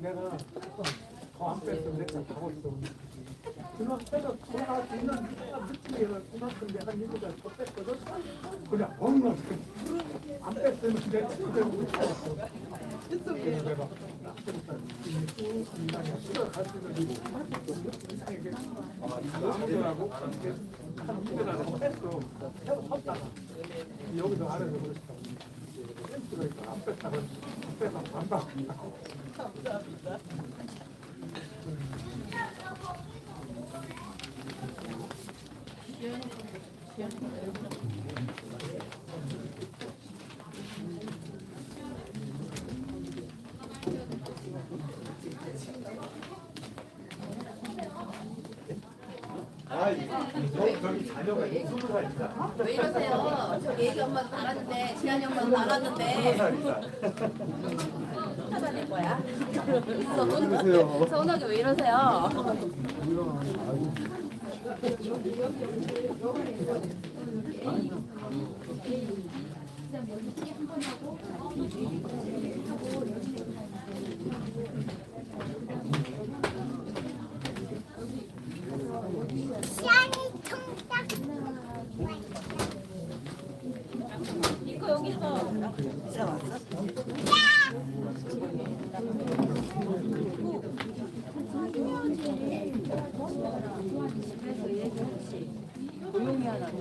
내가 더안 뺐으면 내가 하고 있어. 그만 빼서 돌아갈 수 있는 느낌이 그만큼 내가 이거가 더 뺐거든. 그냥 엉망 안 뺐으면 내가 그대로 못하겠어. 그래서 내가 인상이 들어갈 수 있는 인상에게 아무도라고 한 무게라고 뺐어. 해서 섰다가 여기서 아래서 그랬어. 그러니까 안 뺐다가 안 뺐다가 안 받았다고. 감사합니다. 저기 자녀가 20살이다. 왜 이러세요? 저 얘기 엄마도 나갔는데 지한이 엄마도 나갔는데 찾아낼 거야? 서운하게 왜 이러세요? 이거 여기서 이사 왔어? 조용히 하라고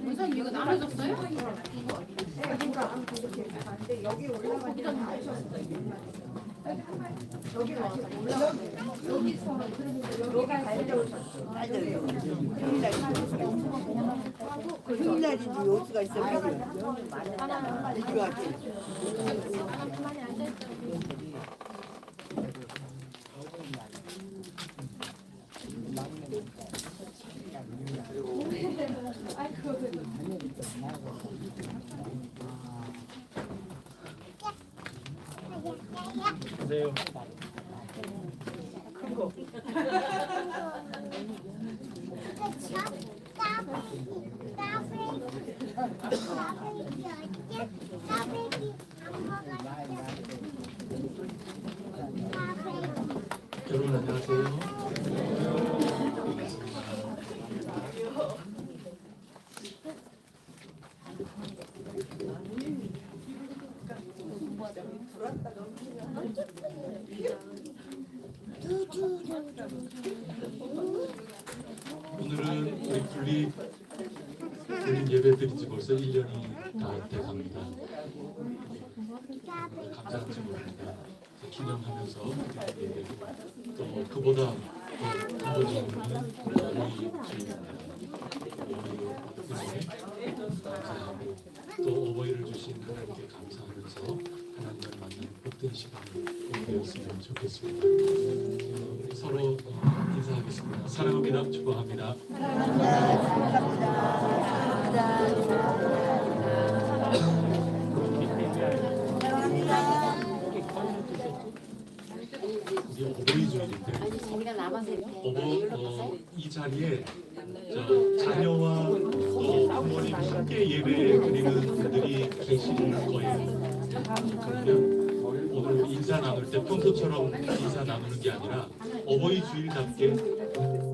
문선이 이거 나눠줬어요? 여기 올라가니까 여기 와서 여기서 여기 금날인지 요수가 있어가지고 이거 같아. 안녕하세요. 큰 거. 여러분 안녕하세요. 오늘은 우리 분립 예배 드린 지 벌써 1년이 다 돼갑니다. 감사한지 모릅니다. 기념하면서 또 그보다 더 근본적으로는 어머니 주입니다. 감사하고 또 어버이를 주신 하나님께 감사하면서 하나님을 만나는 복된 시간이 되었으면 좋겠습니다. 우리 서로 인사하겠습니다. 사랑합니다. 축복합니다. 이게 어버이 주일인데 이 자리에 자녀와 또 부모님 함께 예배 드리는 분들이 계실 거예요. 그러면 오늘 인사 나눌 때 평소처럼 인사 나누는 게 아니라 어버이 주일답게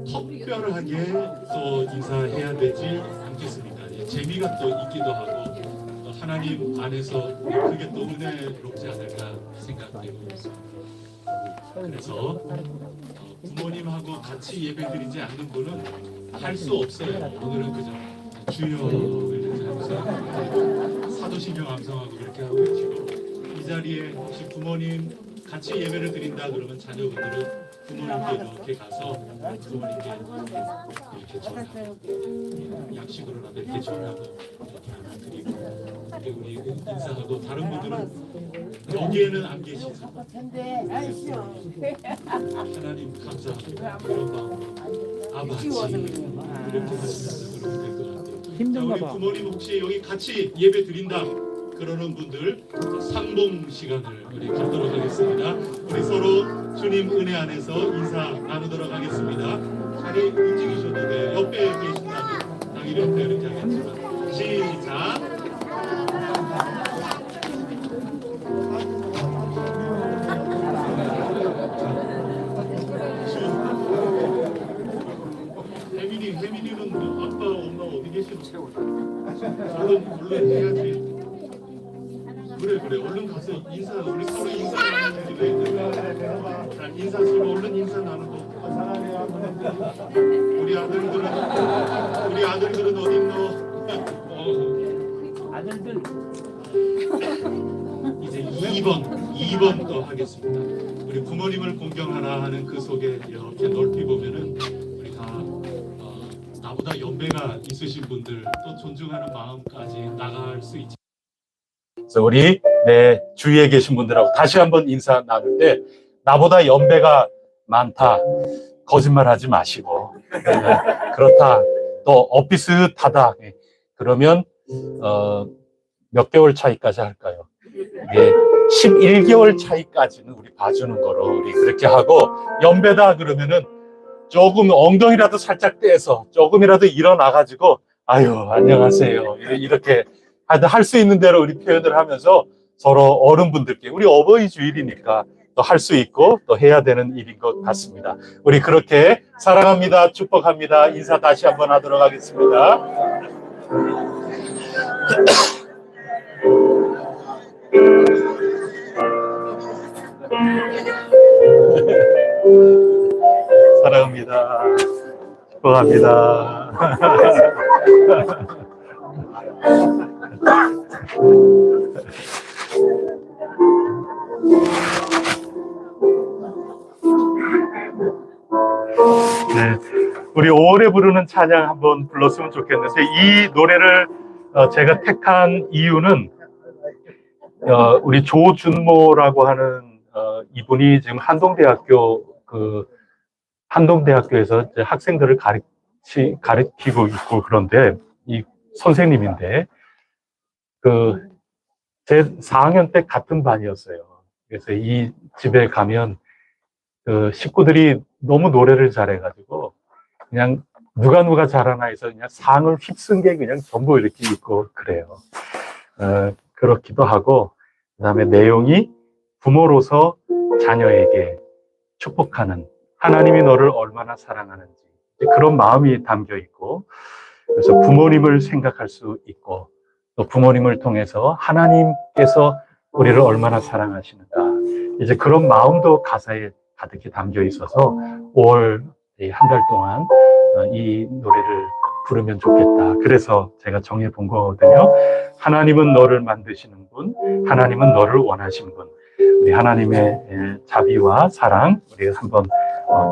특별하게 또 인사해야 되지 않겠습니까? 재미가 또 있기도 하고 또 하나님 안에서 그게 또 은혜롭지 않을까 생각되고 있습니다. 그래서 부모님하고 같이 예배드리지 않는 분은 할 수 없어요. 오늘은 그저 주여를 하면서 하도 신경 암송하고 그렇게 하고 계시고, 이 자리에 혹시 부모님 같이 예배를 드린다 그러면 자녀분들은 부모님께 이렇게 가서 부모님께 이렇게 전하고, 약식으로라도 이렇게 전하고 이렇게 하나 드리고, 그리고 우리 인사하고, 다른 분들은 여기에는 안 계시죠. 하나님 감사합니다. 그런 마음으로 아버지 이렇게 하시면서 그러면 될 것 같아요. 자, 우리 부모님 혹시 여기 같이 예배 드린다 그러는 분들 상봉 시간을 우리 갖도록 하겠습니다. 우리 서로 주님 은혜 안에서 인사 나누도록 하겠습니다. 자리 움직이셔도 돼요. 옆에 계신다면 당연히 옆에 이렇게 하겠지만, 시작. 혜민이는 아빠 엄마 어디 계시는? 얼른 해야지. 그래 얼른 가서 인사, 우리 서로 인사 나누는 일이. 자, 인사 서로 얼른 인사 나누고. 우리 아들들은 어디 있노? 아들들 이제 2번 더 하겠습니다. 우리 부모님을 공경하라 하는 그 속에 이렇게 넓히 보면은 우리 다 나보다 연배가 있으신 분들, 또 존중하는 마음까지 나갈 수 있지. 그래서 우리 내 주위에 계신 분들하고 다시 한번 인사 나눌 때, 나보다 연배가 많다 거짓말하지 마시고, 그렇다 또 엇비슷하다 그러면 몇 개월 차이까지 할까요? 예, 11개월 차이까지는 우리 봐주는 거로 우리 그렇게 하고, 연배다 그러면은 조금 엉덩이라도 살짝 떼서 조금이라도 일어나가지고 아유 안녕하세요 이렇게 할 수 있는 대로 우리 표현을 하면서 서로 어른분들께, 우리 어버이 주일이니까 또 할 수 있고 또 해야 되는 일인 것 같습니다. 우리 그렇게 사랑합니다, 축복합니다 인사 다시 한번 하도록 하겠습니다. 사랑합니다, 축복합니다. 네, 우리 5월에 부르는 찬양 한번 불렀으면 좋겠는데, 이 노래를 제가 택한 이유는 우리 조준모라고 하는 이분이 지금 한동대학교에서 이제 학생들을 가르치고 있고, 그런데 이 선생님인데 제 4학년 때 같은 반이었어요. 그래서 이 집에 가면 식구들이 너무 노래를 잘해가지고 그냥 누가 잘하나 해서 그냥 상을 휩쓴 게 그냥 전부 이렇게 있고 그래요. 그렇기도 하고, 그 다음에 내용이 부모로서 자녀에게 축복하는, 하나님이 너를 얼마나 사랑하는지 그런 마음이 담겨 있고, 그래서 부모님을 생각할 수 있고, 또 부모님을 통해서 하나님께서 우리를 얼마나 사랑하시는가, 이제 그런 마음도 가사에 가득히 담겨 있어서 5월 한 달 동안 이 노래를 부르면 좋겠다. 그래서 제가 정해 본 거거든요. 하나님은 너를 만드시는 분, 하나님은 너를 원하시는 분. 우리 하나님의 자비와 사랑 우리 한번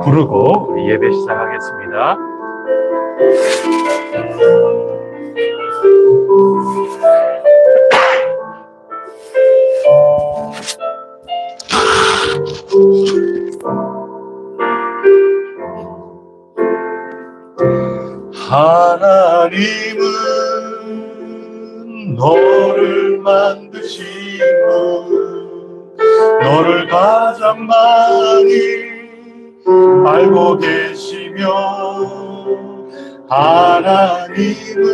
부르고 우리 예배 시작하겠습니다. 하나님은 너를 만드신 분, 너를 가장 많이 알고 계시며, 하나님은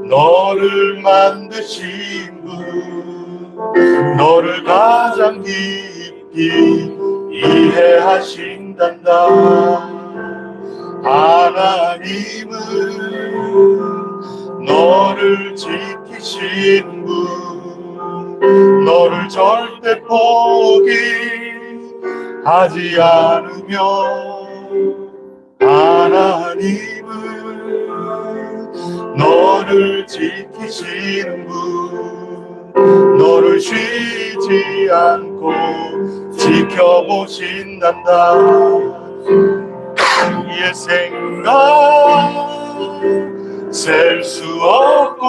너를 만드신 분, 너를 가장 깊이 이해하신단다. 하나님은 너를 지키신 분, 너를 절대 포기하지 않으며, 하나님은 너를 지키시는 분, 너를 쉬지 않고 지켜보신단다. 그의 생각 셀 수 없고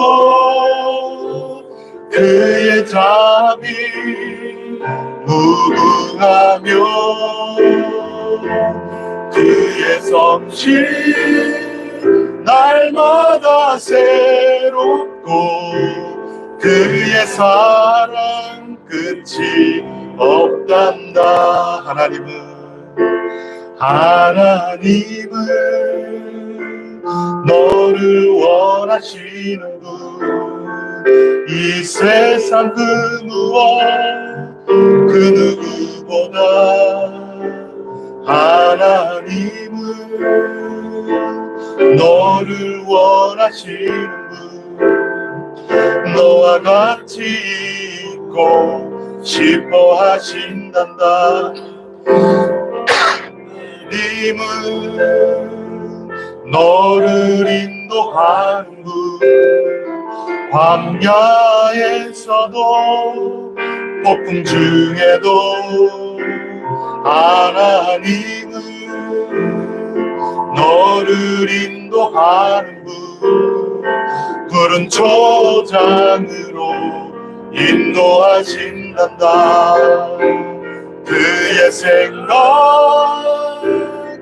그의 자비 무궁하며 그의 섭씨 날마다 새롭고 그의 사랑 끝이 없단다. 하나님은 너를 원하시는 분, 이 세상 그 무엇 그 누구보다 하나님은 너를 원하시는 분, 너와 같이 있고 싶어 하신단다. 하나님은 너를 인도하는 분, 광야에서도 폭풍 중에도 하나님은 너를 인도하는 분, 푸른 초장으로 인도하신단다. 그의 생각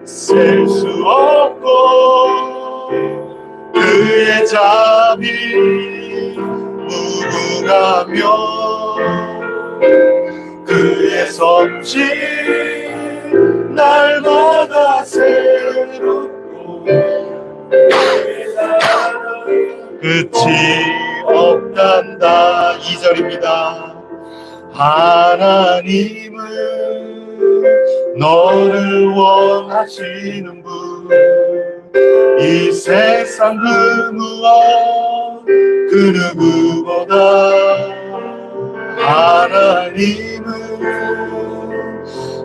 셀 수 없고 그의 자비 무궁하며 그의 섭씨 날마다 새롭고 그의 사랑 끝이 없단다. 2절입니다. 하나님은 너를 원하시는 분, 이 세상 그 무엇 그 누구보다 하나님은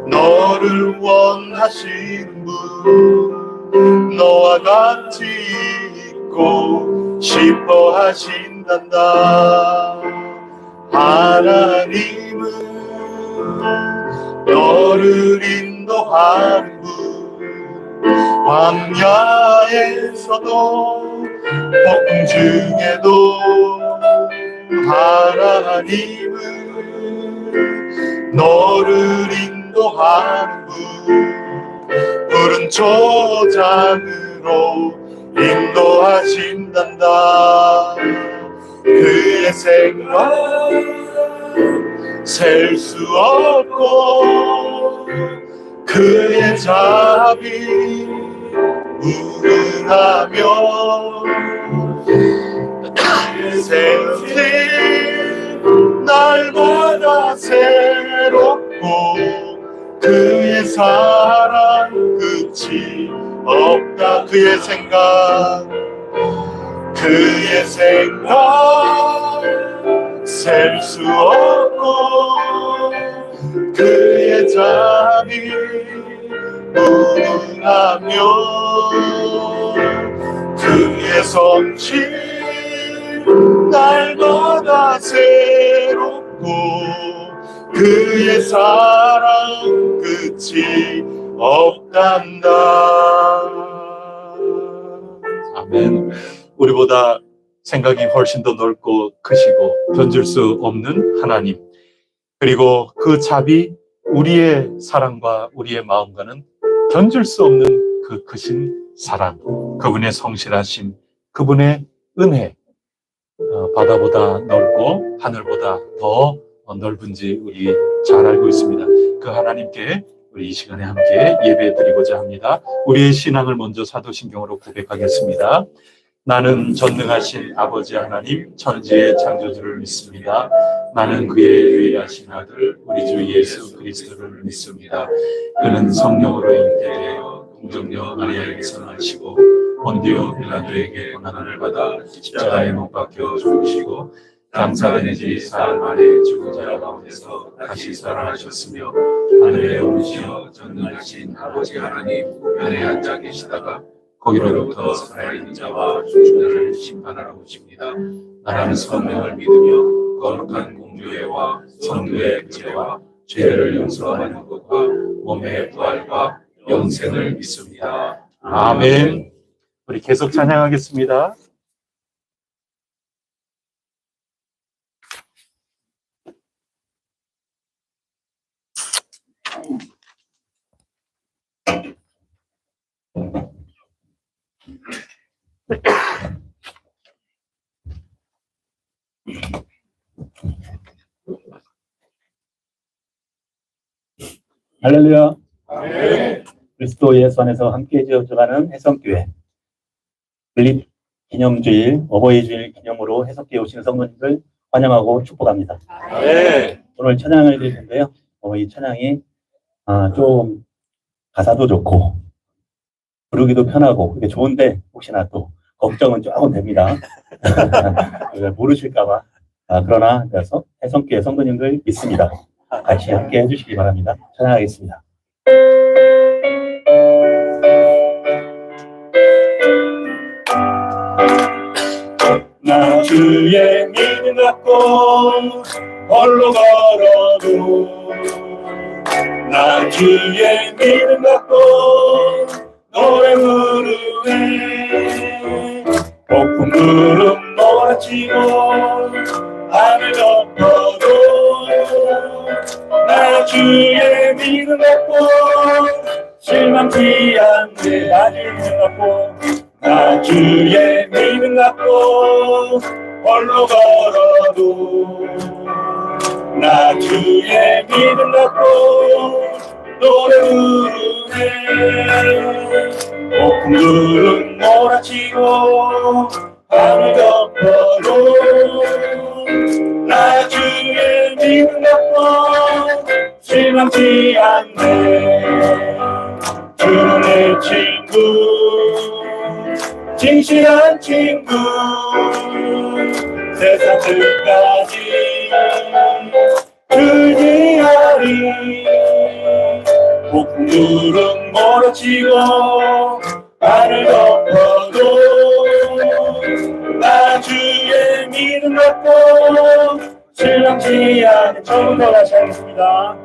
너를 원하시는 분, 너와 같이 있고 싶어 하신단다. 하나님은 너를 인도하는 분, 광야에서도 폭풍 중에도 하나님은 너를 인도하는 분, 푸른 초장으로 인도하신단다. 그의 생각 셀 수 없고 그의 자비 무궁하며 그의 생각 날마다 새롭고 그의 사랑 끝이 없다. 그의 생각 셀 수 없고 그의 자비 무궁하며 그의 섭씨 날마다 새롭고 그의 사랑 끝이 없단다. 아멘. 우리보다 생각이 훨씬 더 넓고 크시고 견줄 수 없는 하나님, 그리고 그 자비, 우리의 사랑과 우리의 마음과는 견줄 수 없는 그 크신 사랑, 그분의 성실하심, 그분의 은혜, 바다보다 넓고 하늘보다 더 넓은지 우리 잘 알고 있습니다. 그 하나님께 우리 이 시간에 함께 예배 드리고자 합니다. 우리의 신앙을 먼저 사도신경으로 고백하겠습니다. 나는 전능하신 아버지 하나님 천지의 창조주를 믿습니다. 나는 그의 유일하신 아들 우리 주 예수 그리스도를 믿습니다. 그는 성령으로 잉태되어 동정녀 마리아에게서 나시고 본디오 빌라도에게 고난을 받아 십자가에 못 박혀 죽으시고 장사된 지 사흘 만에 죽은 자 가운데서 다시 살아나셨으며 하늘에 오르시어 전능하신 아버지 하나님 우편에 앉아 계시다가 거기로부터 살아있는 자와 죽은 자를 심판하러 오십니다. 나라는 성령을 믿으며 거룩한 공주애와 성도의 죄와 죄를 용서하는 것과 몸의 부활과 영생을 믿습니다. 아멘. 우리 계속 찬양하겠습니다. 할렐루야. 그리스도 예수 안에서 함께 지어져가는 해성교회 분립 기념주일, 어버이 주일 기념으로 해석교회 오시는 성도님들 환영하고 축복합니다. 오늘 찬양을 드릴 텐데요. 이 찬양이 좀 가사도 좋고 부르기도 편하고 그게 좋은데 혹시나 또 걱정은 조금 됩니다. 모르실까봐. 그러나 해성교회 성도님들 믿습니다. 같이 함께 해주시기 바랍니다. 찬양하겠습니다. 나 주의 믿음 갖고 홀로 걸어도 나 주의 믿음 갖고 노래 부르네 폭풍 구름 몰아치고 하늘 덮어도 나 주의 믿음 갖고 실망치 않네 나 주의 믿음 갖고 나 주의 믿음 갖고 홀로 걸어도 나 주의 믿음 갖고 노래 부르네 폭풍 구름 몰아치고 하늘 덮어도 나 주의 믿음 갖고 실망치 않네 주는 내 친구 진실한 친구 세상 끝까지 주의하리 폭풍 구름 몰아치고 나를 덮어도 나 주의 믿음 갖고 실망치 않은 처음부터 다시 하겠습니다.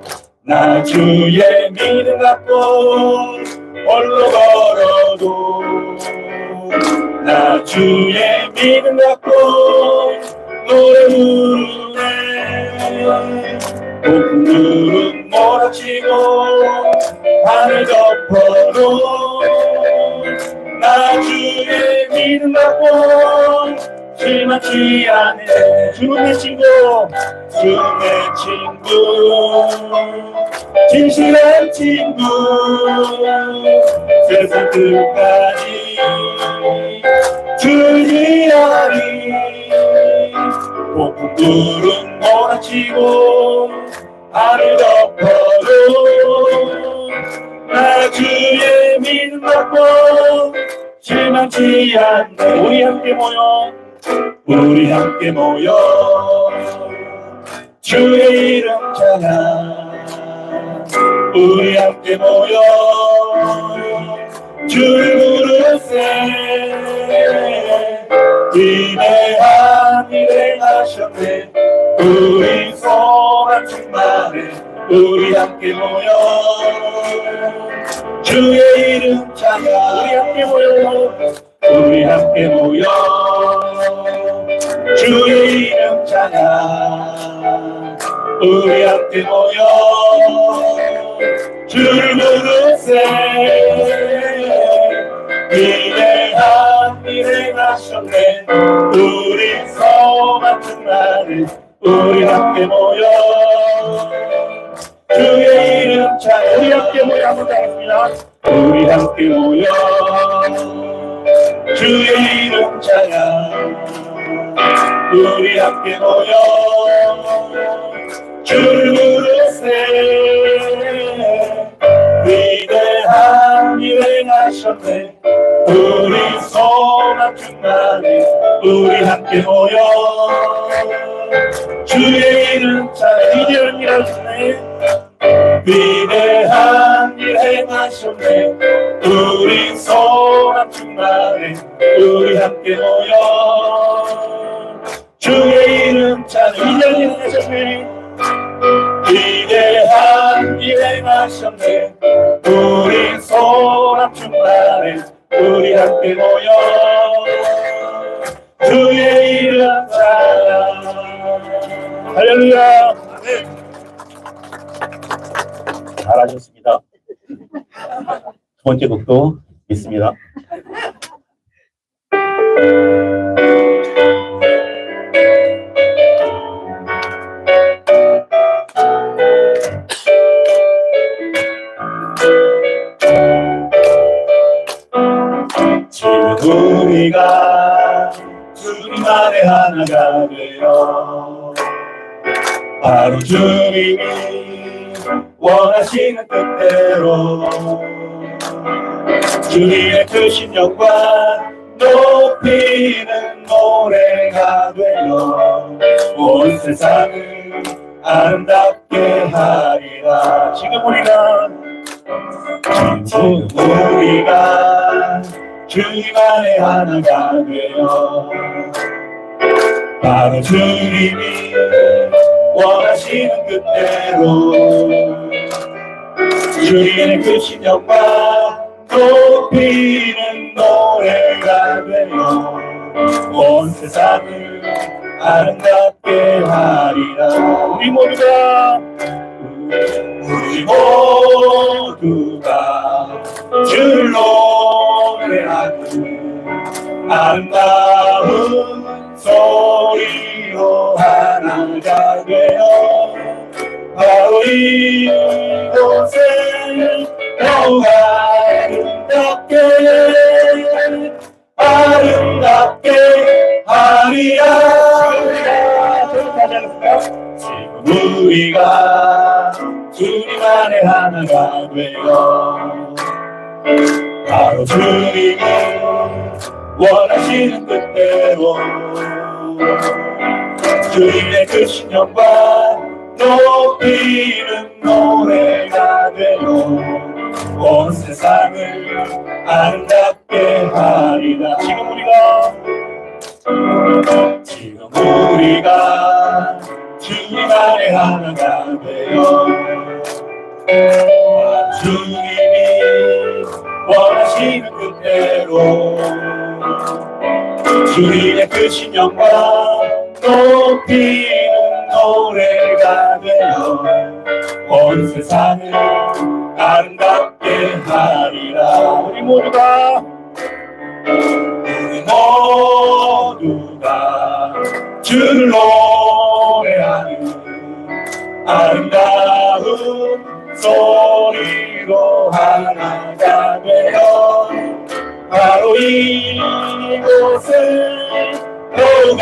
나 주의 믿음 갖고 홀로 걸어도 나 주의 믿음 갖고 노래 부르네 폭풍 구름 몰아치고 하늘 덮어도 나 주의 믿음 갖고 실망치 않네 주는 내 친구 주는 내 친구 진실한 친구 세상 끝까지 주의하리 폭풍 구름 몰아치고 하늘 덮어도 나 주의 믿음 갖고 실망치 않네 우리 함께 모여 주의 이름 찬양 우리 함께 모여 주를 부르세 위대한 일을 하셨네 우리 소망 충만해 우리 함께 모여 주의 이름 찬양 우리 함께 모여 주의 이름 찬양 우리 함께 모여 주를 부르세 위대한 일을 하셨네 우리 소망 충만해 우리 함께 모여 주의 이름 찬양 우리 함께 모여 한번 하겠습니다. 우리 함께 모여 주의 이름 찬양 우리 함께 모여 주를 부르세 위대한 일을 하셨네 우리 소망 충만해 우리 함께 모여 주의 이름 찬양 위대한 일 하셨네 위대한 일 행하셨네 우리 소망 충만해 우리 함께 모여 주의 이름 찬양 1년이 되셨네 위대한 일 행하셨네 우리 소람 충만해 우리 함께 모여 주의 이름 찬양 할렐루야 잘하셨습니다. 두 번째 곡도 있습니다. 지금 우리가 주님 안에 하나가 되어 바로 주님이 원하시는 뜻대로 주님의 크신 영광 높이는 노래가 되어 온 세상을 아름답게 하리라 지금 우리가 주님 안에 하나가 되어 바로 주님이 원하시는 뜻대로 주님의 크신 영광 높이는 노래가 되어 온 세상을 아름답게 하리라 우리 모두가 주를 노래하는 아름다운 소리로 하나가 되어 바로 이곳에 더욱 아름답게 하리라 지금 우리가 주님 안에 하나가 되어 바로 주님이 원하시는 뜻대로 주님의 크신 영광 높이는 노래가 되어 온 세상을 아름답게 하리라 지금 우리가 주님 안에 하나가 되어 주님이 원하시는 뜻대로 주님의 크신 영광 높이는 노래가 되어 온 세상을 아름답게 하리라 우리 모두가 주를 노래하는 아름다운 소리로 하나가 되어 바로 이곳을 더욱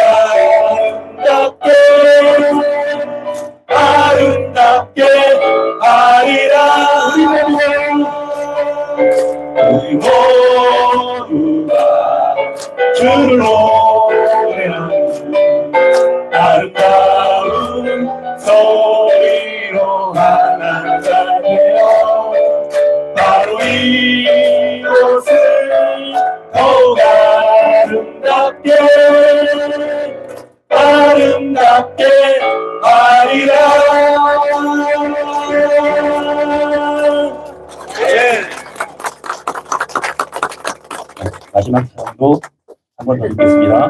아름답게 하리라 우리 모두가 주를 노래하는 아름다운 소리로 하나가 되어 바로 이곳을 더욱 아름답게 하리라 마지막 사연도 한 번 더 읽겠습니다.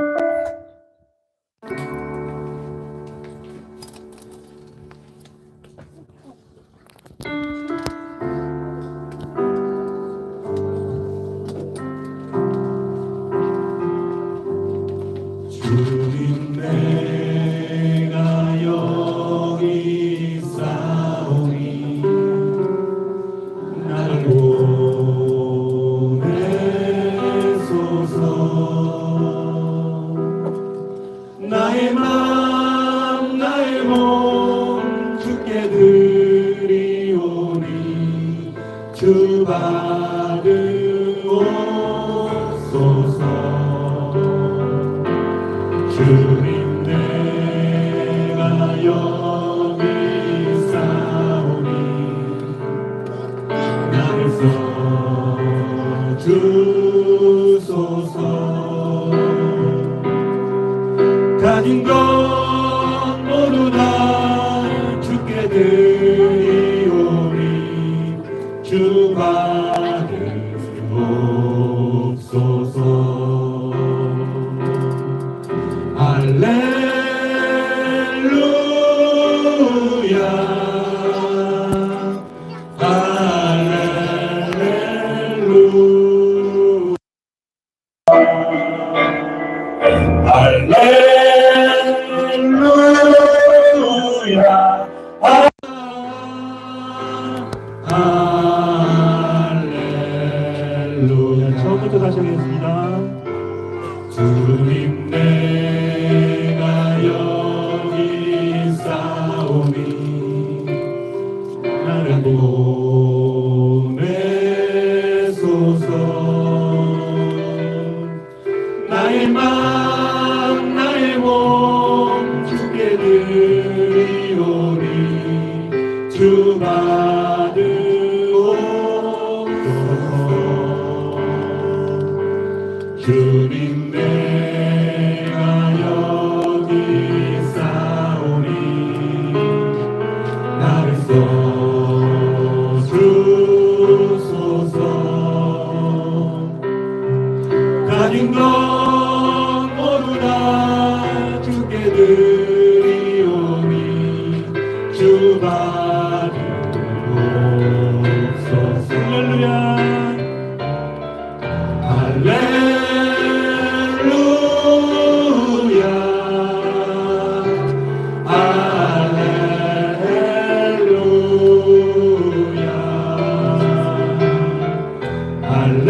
주님 내가 여기 있사오니 나를 보내소서 나의 맘 나의 몸 주께 드리오니 주 받으옵소서 주님 내가 여기 있사오니 나를 써주소서 주 받으옵소서. 주님 내가 여기 싸우니 나를 써주소서. 가진 것 모두 다 주께 드리오니 주 받으옵소서. 할렐루야 할렐루야 할렐루야 할렐루야.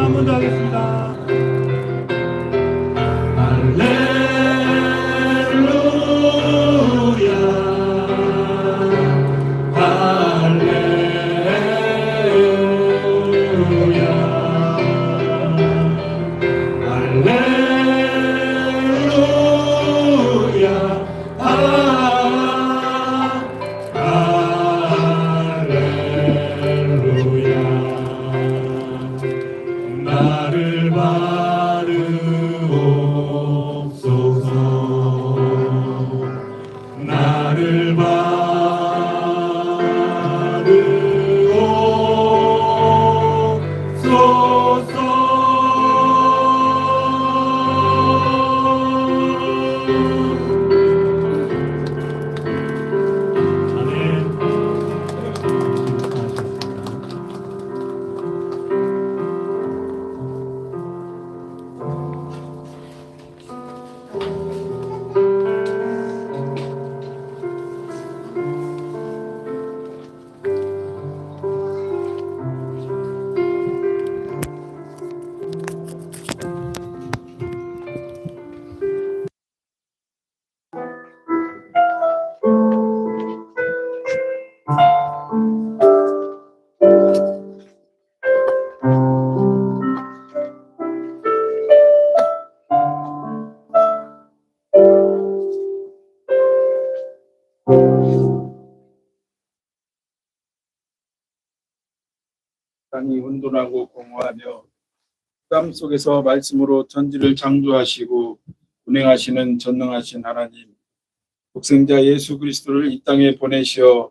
한 번 더 하겠습니다. 나를 받으옵소서. 나를 땅이 혼돈하고 공허하며 땀 속에서 말씀으로 천지를 창조하시고 운행하시는 전능하신 하나님, 독생자 예수 그리스도를 이 땅에 보내시어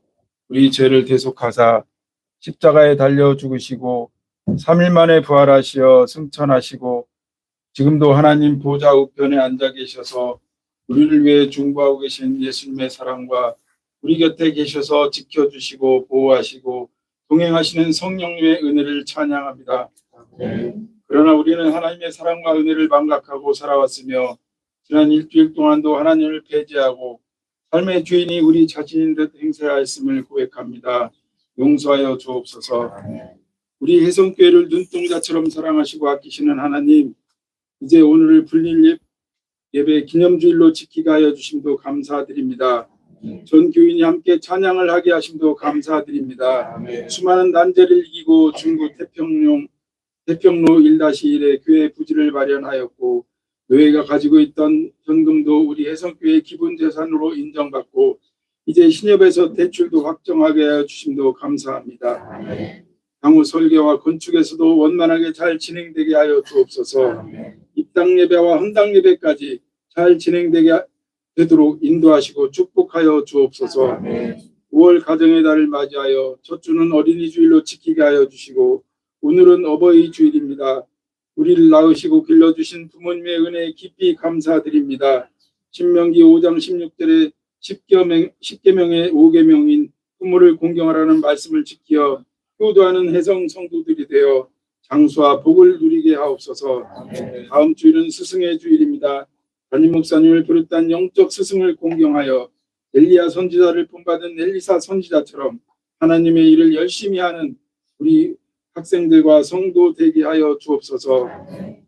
우리 죄를 대속하사 십자가에 달려 죽으시고 3일 만에 부활하시어 승천하시고 지금도 하나님 보좌 우편에 앉아 계셔서 우리를 위해 중보하고 계신 예수님의 사랑과 우리 곁에 계셔서 지켜주시고 보호하시고 동행하시는 성령님의 은혜를 찬양합니다. 그러나 우리는 하나님의 사랑과 은혜를 망각하고 살아왔으며 지난 일주일 동안도 하나님을 배제하고 삶의 주인이 우리 자신인 듯 행세하였음을 고백합니다. 용서하여 주옵소서. 우리 혜성교회를 눈동자처럼 사랑하시고 아끼시는 하나님, 이제 오늘을 불릴 예배 기념주일로 지키게 하여 주심도 감사드립니다. 전 교인이 함께 찬양을 하게 하심도 감사드립니다. 수많은 난제를 이기고 중국 태평로 1-1에 교회 부지를 마련하였고 교회가 가지고 있던 현금도 우리 혜성교회 기본재산으로 인정받고 이제 신협에서 대출도 확정하게 하여 주심도 감사합니다. 향후 설계와 건축에서도 원만하게 잘 진행되게 하여 주옵소서. 입당 예배와 헌당 예배까지 잘 진행되게 되도록 인도하시고 축복하여 주옵소서. 5월 가정의 달을 맞이하여 첫 주는 어린이 주일로 지키게 하여 주시고 오늘은 어버이 주일입니다. 우리를 낳으시고 길러주신 부모님의 은혜에 깊이 감사드립니다. 신명기 5장 16절에 10계명의 5계명인 부모를 공경하라는 말씀을 지키어 효도하는 혜성 성도들이 되어 장수와 복을 누리게 하옵소서. 다음 주일은 스승의 주일입니다. 담임 목사님을 비롯한 영적 스승을 공경하여 엘리야 선지자를 본받은 엘리사 선지자처럼 하나님의 일을 열심히 하는 우리 학생들과 성도 되게 하여 주옵소서.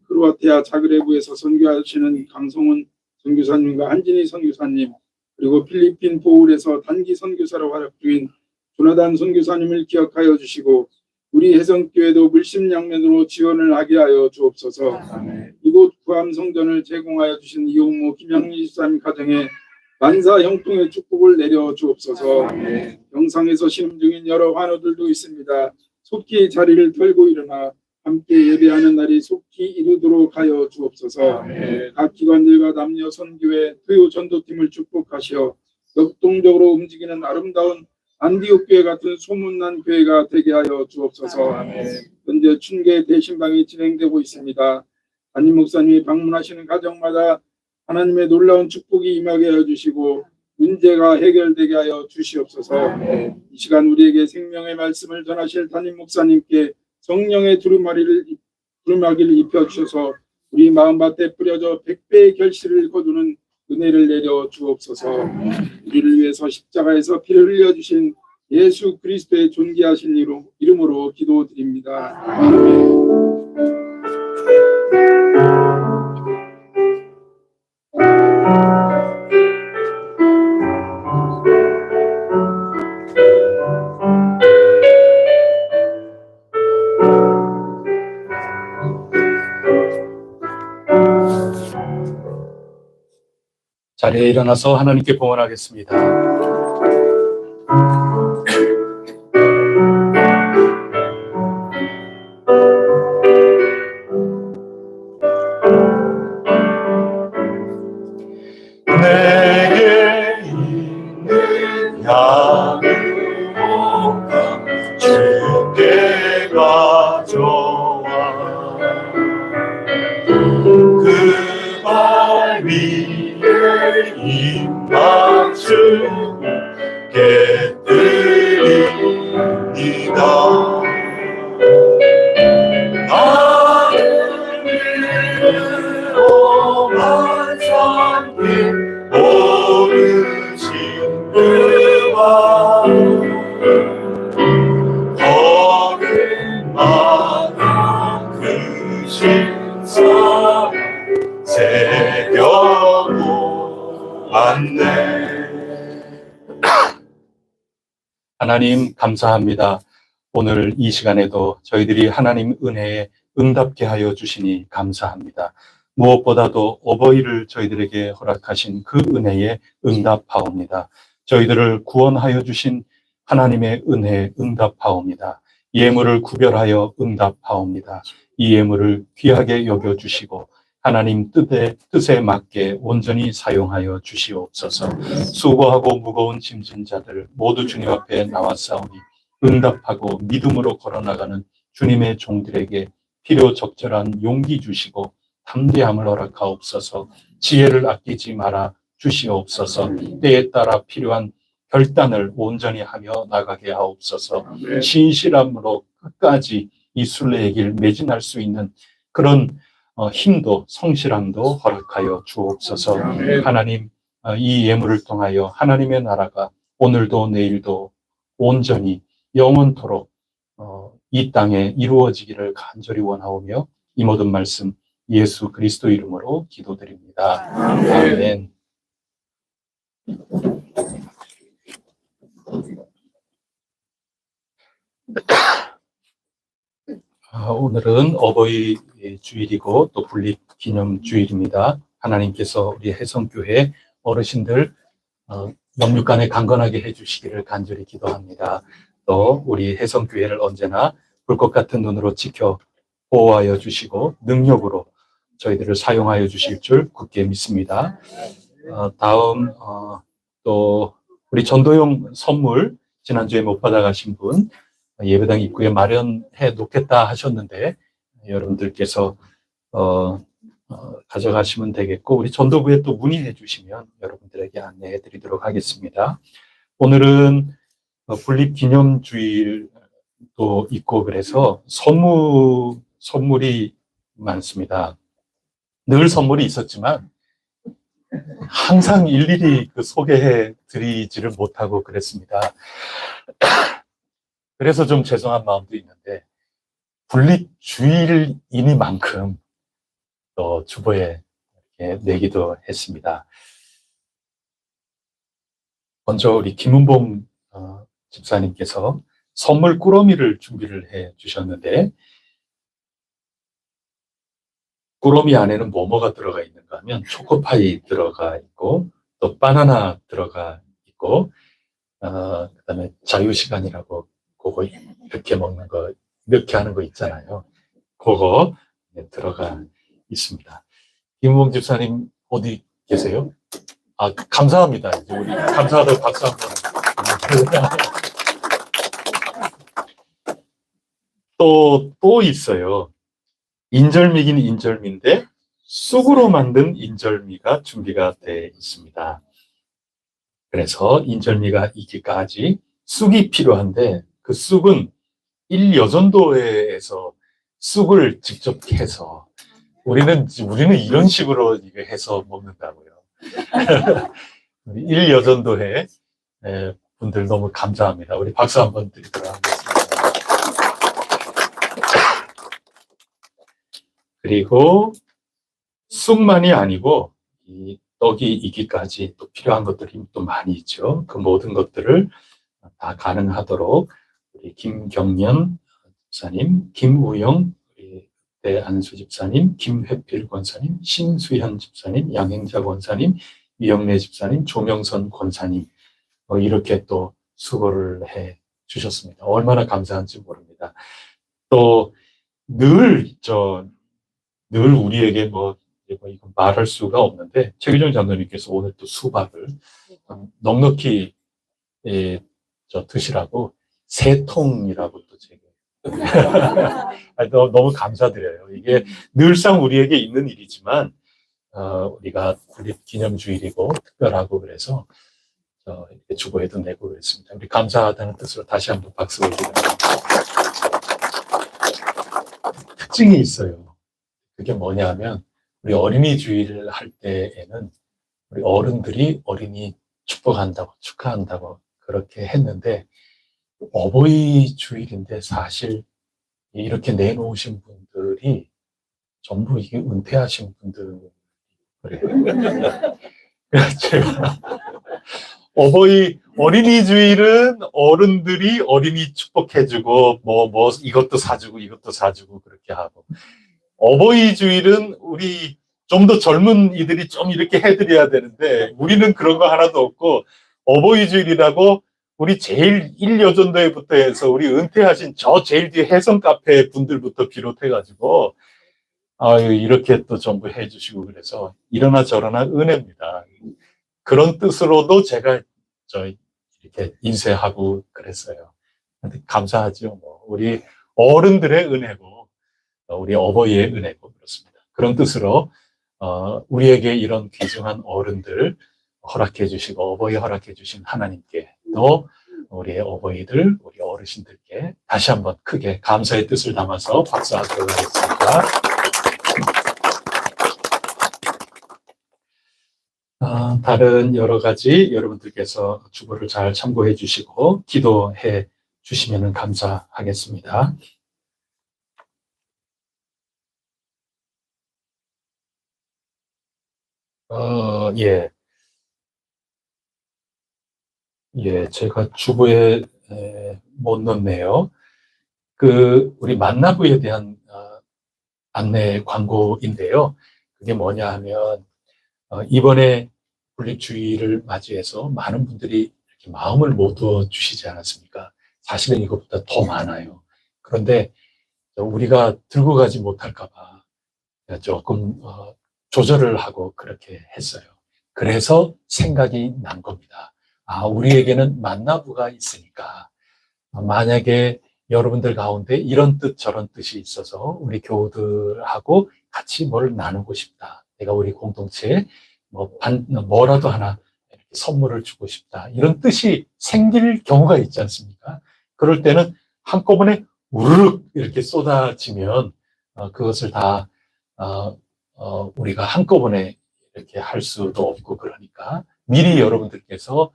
크로아티아 자그레브에서 선교하시는 강성훈 선교사님과 한진희 선교사님, 그리고 필리핀 보울에서 단기 선교사로 활약 중인 조나단 선교사님을 기억하여 주시고 우리 혜성교회도 물심양면으로 지원을 하게 하여 주옵소서. 이곳 구암 성전을 제공하여 주신 이용모 김양리 집사님 가정에 만사 형통의 축복을 내려 주옵소서. 영상에서 신음 중인 여러 환우들도 있습니다. 속히 자리를 털고 일어나 함께 예배하는 날이 속히 이루도록 하여 주옵소서. 각 기관들과 남녀 선교회 투요 전도팀을 축복하시어 역동적으로 움직이는 아름다운 안디옥 교회 같은 소문난 교회가 되게 하여 주옵소서. 현재 춘계 대신방이 진행되고 있습니다. 담임 목사님이 방문하시는 가정마다 하나님의 놀라운 축복이 임하게 하여 주시고 문제가 해결되게 하여 주시옵소서. 이 시간 우리에게 생명의 말씀을 전하실 담임 목사님께 성령의 두루마기를 입혀주셔서 우리 마음밭에 뿌려져 100배의 결실을 거두는 은혜를 내려 주옵소서. 우리를 위해서 십자가에서 피를 흘려주신 예수 그리스도의 존귀하신 이름으로 기도드립니다. 아멘. 자리에 일어나서 하나님께 봉헌하겠습니다. 내게 있는 양을 모아 주께 가져와 그 발 위에 입 맞추고 깨뜨립니다. 나를 위로만 삼긴 어르신 그만 걸음마다 그 신사 새겨고 왔네. 하나님 감사합니다. 오늘 이 시간에도 저희들이 하나님 은혜에 응답게 하여 주시니 감사합니다. 무엇보다도 어버이를 저희들에게 허락하신 그 은혜에 응답하옵니다. 저희들을 구원하여 주신 하나님의 은혜에 응답하옵니다. 예물을 구별하여 응답하옵니다. 이 예물을 귀하게 여겨주시고 하나님 뜻에 맞게 온전히 사용하여 주시옵소서. 수고하고 무거운 짐진 자들 모두 주님 앞에 나왔사오니 응답하고 믿음으로 걸어나가는 주님의 종들에게 필요 적절한 용기 주시고 담대함을 허락하옵소서. 지혜를 아끼지 말아 주시옵소서. 때에 따라 필요한 결단을 온전히 하며 나가게 하옵소서. 신실함으로 끝까지 이 순례의 길 매진할 수 있는 그런 힘도 성실함도 허락하여 주옵소서. 하나님, 이 예물을 통하여 하나님의 나라가 오늘도 내일도 온전히 영원토록 이 땅에 이루어지기를 간절히 원하오며 이 모든 말씀 예수 그리스도 이름으로 기도드립니다. 아멘. 오늘은 어버이 주일이고 또 분립 기념 주일입니다. 하나님께서 우리 혜성교회 어르신들 영육간에 강건하게 해주시기를 간절히 기도합니다. 또 우리 혜성교회를 언제나 불꽃 같은 눈으로 지켜 보호하여 주시고 능력으로 저희들을 사용하여 주실 줄 굳게 믿습니다. 다음 또 우리 전도용 선물 지난주에 못 받아가신 분 예배당 입구에 마련해 놓겠다 하셨는데 여러분들께서 가져가시면 되겠고 우리 전도부에 또 문의해 주시면 여러분들에게 안내해 드리도록 하겠습니다. 오늘은 분립 기념주일도 있고 그래서 선물 선물이 많습니다. 늘 선물이 있었지만 항상 일일이 그 소개해 드리지를 못하고 그랬습니다. 그래서 좀 죄송한 마음도 있는데 분립주일이니만큼 또 주보에 이렇게 내기도 했습니다. 먼저 우리 김은봉 집사님께서 선물 꾸러미를 준비를 해 주셨는데 꾸러미 안에는 뭐가 들어가 있는가 하면 초코파이 들어가 있고 또 바나나 들어가 있고 그다음에 자유시간이라고 그거 이렇게 먹는 거 이렇게 하는 거 있잖아요. 그거 들어가 있습니다. 김은봉 집사님 어디 계세요? 아, 감사합니다. 이제 우리 감사하다고 박수 한번. 또 있어요. 인절미긴 인절미인데 쑥으로 만든 인절미가 준비가 되어 있습니다. 그래서 인절미가 있기까지 쑥이 필요한데 그 쑥은 1여전도회에서 쑥을 직접 해서 우리는 이런 식으로 이거 해서 먹는다고요. 우리 1여전도회 분들 너무 감사합니다. 우리 박수 한번 드리도록 하겠습니다. 그리고 쑥만이 아니고 이 떡이 있기까지 또 필요한 것들이 또 많이 있죠. 그 모든 것들을 다 가능하도록 우리 김경련 집사님, 김우영 우리 안수 집사님, 김회필 권사님, 신수현 집사님, 양행자 권사님, 이영래 집사님, 조명선 권사님 이렇게 또 수고를 해 주셨습니다. 얼마나 감사한지 모릅니다. 또 늘 우리에게 이건 말할 수가 없는데 최규정 장로님께서 오늘 또 수박을 넉넉히 드시라고 3통이라고 또 제게 너무 감사드려요. 이게 늘상 우리에게 있는 일이지만 우리가 기념주일이고 특별하고 그래서 이렇게 주보에도 내고 그랬습니다. 우리 감사하다는 뜻으로 다시 한번 박수 드립니다. 특징이 있어요. 그게 뭐냐면 우리 어린이 주일을 할 때에는 우리 어른들이 어린이 축복한다고 축하한다고 그렇게 했는데 어버이 주일인데 사실 이렇게 내놓으신 분들이 전부 이게 은퇴하신 분들 그래요. 그래서 제가 어린이 주일은 어른들이 어린이 축복해주고 이것도 사주고 그렇게 하고 어버이 주일은 우리 좀 더 젊은 이들이 좀 이렇게 해드려야 되는데 우리는 그런 거 하나도 없고 어버이 주일이라고 우리 제일 1여전도회부터 해서 우리 은퇴하신 저 제일 뒤에 해성 카페 분들부터 비롯해가지고 이렇게 또 전부 해주시고 그래서 이러나 저러나 은혜입니다. 그런 뜻으로도 제가 이렇게 인쇄하고 그랬어요. 근데 감사하죠. 우리 어른들의 은혜고 우리 어버이의 은혜고 그렇습니다. 그런 뜻으로 우리에게 이런 귀중한 어른들 허락해 주시고 어버이 허락해 주신 하나님께 또 우리의 어버이들, 우리 어르신들께 다시 한번 크게 감사의 뜻을 담아서 박수하도록 하겠습니다. 다른 여러 가지 여러분들께서 주보를 잘 참고해 주시고 기도해 주시면 감사하겠습니다. 제가 주보에 못 넣네요. 우리 만나부에 대한 안내 광고인데요. 그게 뭐냐 하면 이번에 분립주의를 맞이해서 많은 분들이 이렇게 마음을 모두 주시지 않았습니까? 사실은 이것보다 더 많아요. 그런데 우리가 들고 가지 못할까 봐 조금 조절을 하고 그렇게 했어요. 그래서 생각이 난 겁니다. 우리에게는 만나부가 있으니까 만약에 여러분들 가운데 이런 뜻 저런 뜻이 있어서 우리 교우들하고 같이 뭘 나누고 싶다. 내가 우리 공동체에 뭐라도 하나 이렇게 선물을 주고 싶다. 이런 뜻이 생길 경우가 있지 않습니까? 그럴 때는 한꺼번에 우르륵 이렇게 쏟아지면 그것을 다 우리가 한꺼번에 이렇게 할 수도 없고 그러니까 미리 여러분들께서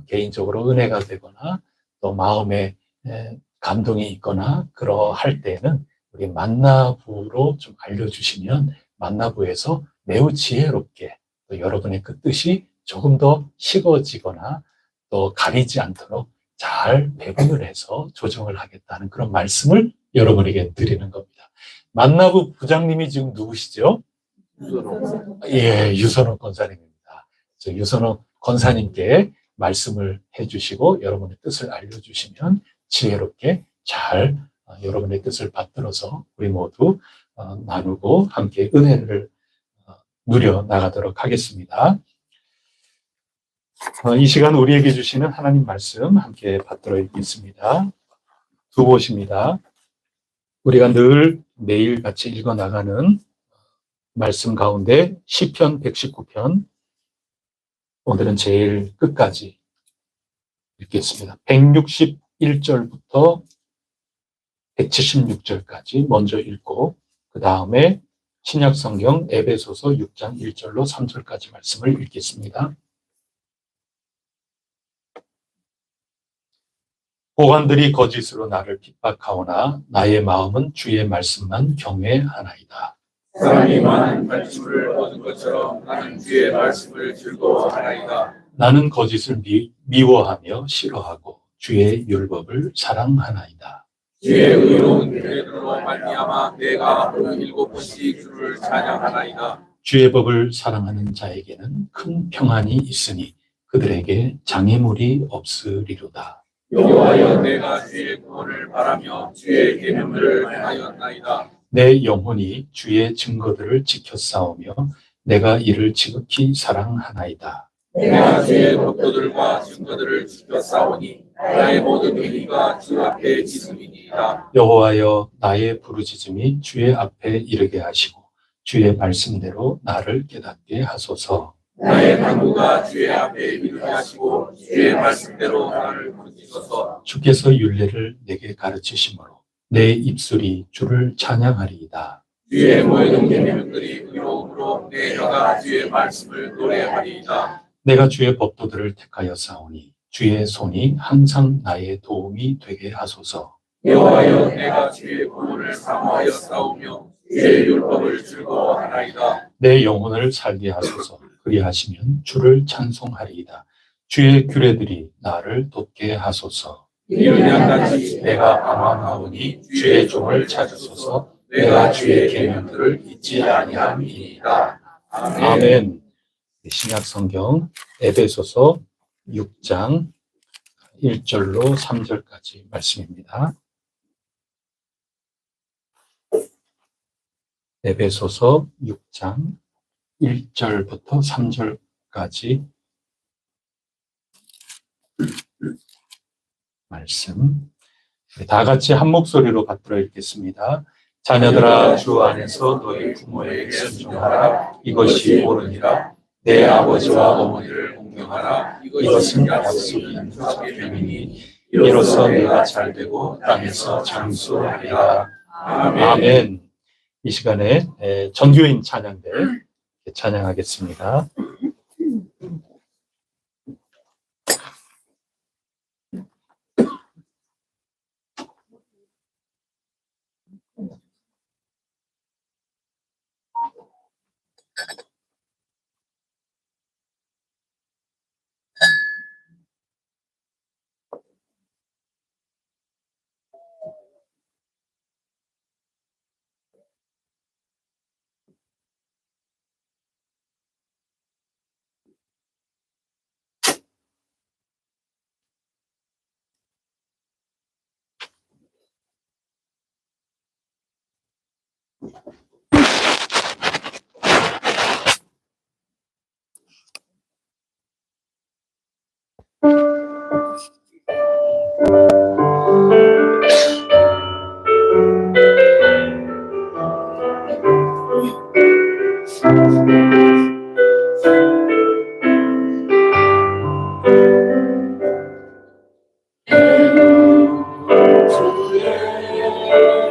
개인적으로 은혜가 되거나 또 마음에 감동이 있거나 그러할 때는 우리 만나부로 좀 알려주시면 만나부에서 매우 지혜롭게 또 여러분의 그 뜻이 조금 더 식어지거나 또 가리지 않도록 잘 배분을 해서 조정을 하겠다는 그런 말씀을 여러분에게 드리는 겁니다. 만나부 부장님이 지금 누구시죠? 예, 유선호 권사님입니다. 유선호 권사님께 말씀을 해주시고 여러분의 뜻을 알려주시면 지혜롭게 잘 여러분의 뜻을 받들어서 우리 모두 나누고 함께 은혜를 누려 나가도록 하겠습니다. 이 시간 우리에게 주시는 하나님 말씀 함께 받들어 읽겠습니다. 두 곳입니다. 우리가 늘 매일 같이 읽어 나가는 말씀 가운데 시편 119편 오늘은 제일 끝까지 읽겠습니다. 161절부터 176절까지 먼저 읽고 그 다음에 신약성경 에베소서 6장 1절로 3절까지 말씀을 읽겠습니다. 고관들이 거짓으로 나를 핍박하오나 나의 마음은 주의 말씀만 경외하나이다. 사람이 많은 말씀을 얻은 것처럼 나는 주의 말씀을 즐거워하나이다. 나는 거짓을 미워하며 싫어하고 주의 율법을 사랑하나이다. 주의 의로운 계획으로 말미암아 내가 하루 7번씩 주를 찬양하나이다. 주의 법을 사랑하는 자에게는 큰 평안이 있으니 그들에게 장애물이 없으리로다. 여호와여 내가 주의 구원을 바라며 주의 계명을 행하였나이다. 내 영혼이 주의 증거들을 지켜 싸우며 내가 이를 지극히 사랑하나이다. 내가 주의 법도들과 증거들을 지켜 싸우니 나의 모든 행위가 주 앞에 지승이니이다. 여호와여 나의 부르짖음이 주의 앞에 이르게 하시고 주의 말씀대로 나를 깨닫게 하소서. 나의 간구가 주의 앞에 이르게 하시고 주의 말씀대로 나를 부르짖어서 주께서 율례를 내게 가르치심으로 내 입술이 주를 찬양하리이다. 주의 모든 계명들이 의로움으로 내 혀가 주의 말씀을 노래하리이다. 내가 주의 법도들을 택하여 싸우니 주의 손이 항상 나의 도움이 되게 하소서. 여호와여 내가 주의 구원을 사모하여 싸우며 주의 율법을 즐거워하나이다. 내 영혼을 살게 하소서. 그리하시면 주를 찬송하리이다. 주의 규례들이 나를 돕게 하소서. 이른 양같이 내가 방황하오니 주의 종을 찾으소서. 내가 주의 계명들을 잊지 아니함이니이다. 아멘. 신약성경 에베소서 6장 1절로 3절까지 말씀입니다. 에베소서 6장 1절부터 3절까지 말씀. 다 같이 한 목소리로 받들어 읽겠습니다. 자녀들아 주 안에서 너희 부모에게 순종하라. 이것이 옳으니라. 내 아버지와 어머니를 공경하라. 이것은 약속인 섭병이니 이로써 내가 잘되고 땅에서 장수하리라. 아멘. 이 시간에 전교인 찬양대 찬양하겠습니다.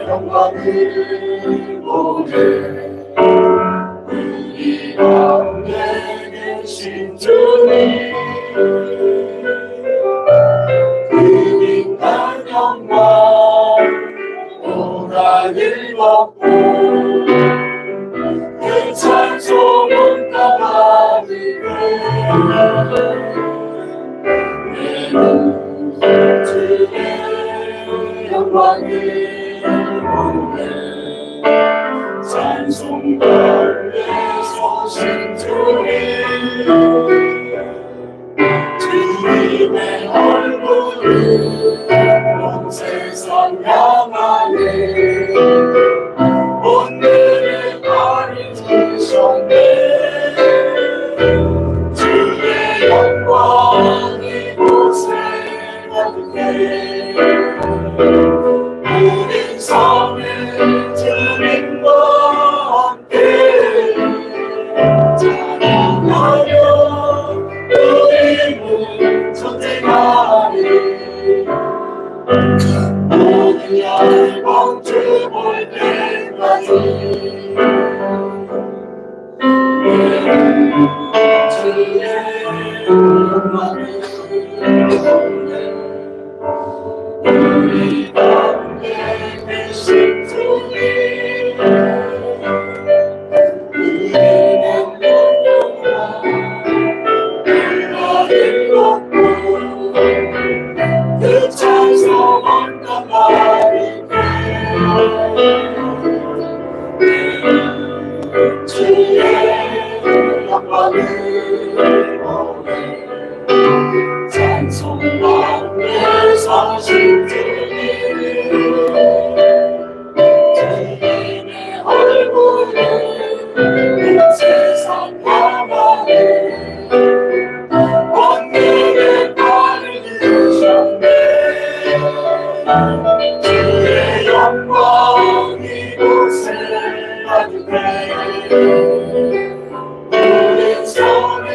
영광을 찬송 가운데 서신 주님의 얼굴을 온 세상 향하네 오늘의 발이 주셨네 주의 영광이 곳에 가득해 우리 삶의 주님과 함께 찬양하며 우리는 전쟁하리 모든 열방 주볼 때까지 주의 영광을 우리 가운데 계신 주님 우리는 영원한 높고 그 찬송 언덕아리에 주의 영광을 찬송 가운데 서신 주님 주님의 얼굴을 온 세상 향하네 오늘의 발을 드셨네 주의 영광이 곳에 가득해 우리 손에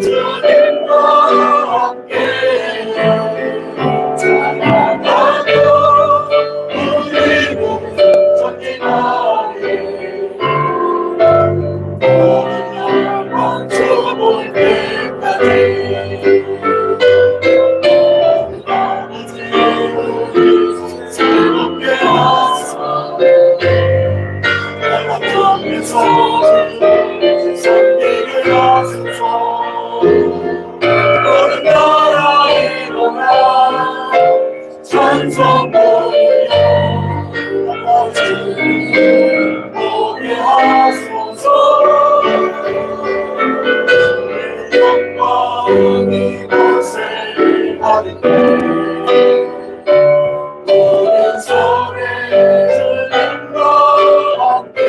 주님과 함께 찬양하며 우리는 전진하리 모든 영광 주볼 때까지 아버지 우리 새롭게 하소서 내가 통해서 섬기게 하소서 모든 나라 일어나 찬송 보이며 아버지 보게 하소서 영광이 곳에 가득해 모든 손에 주님과 함께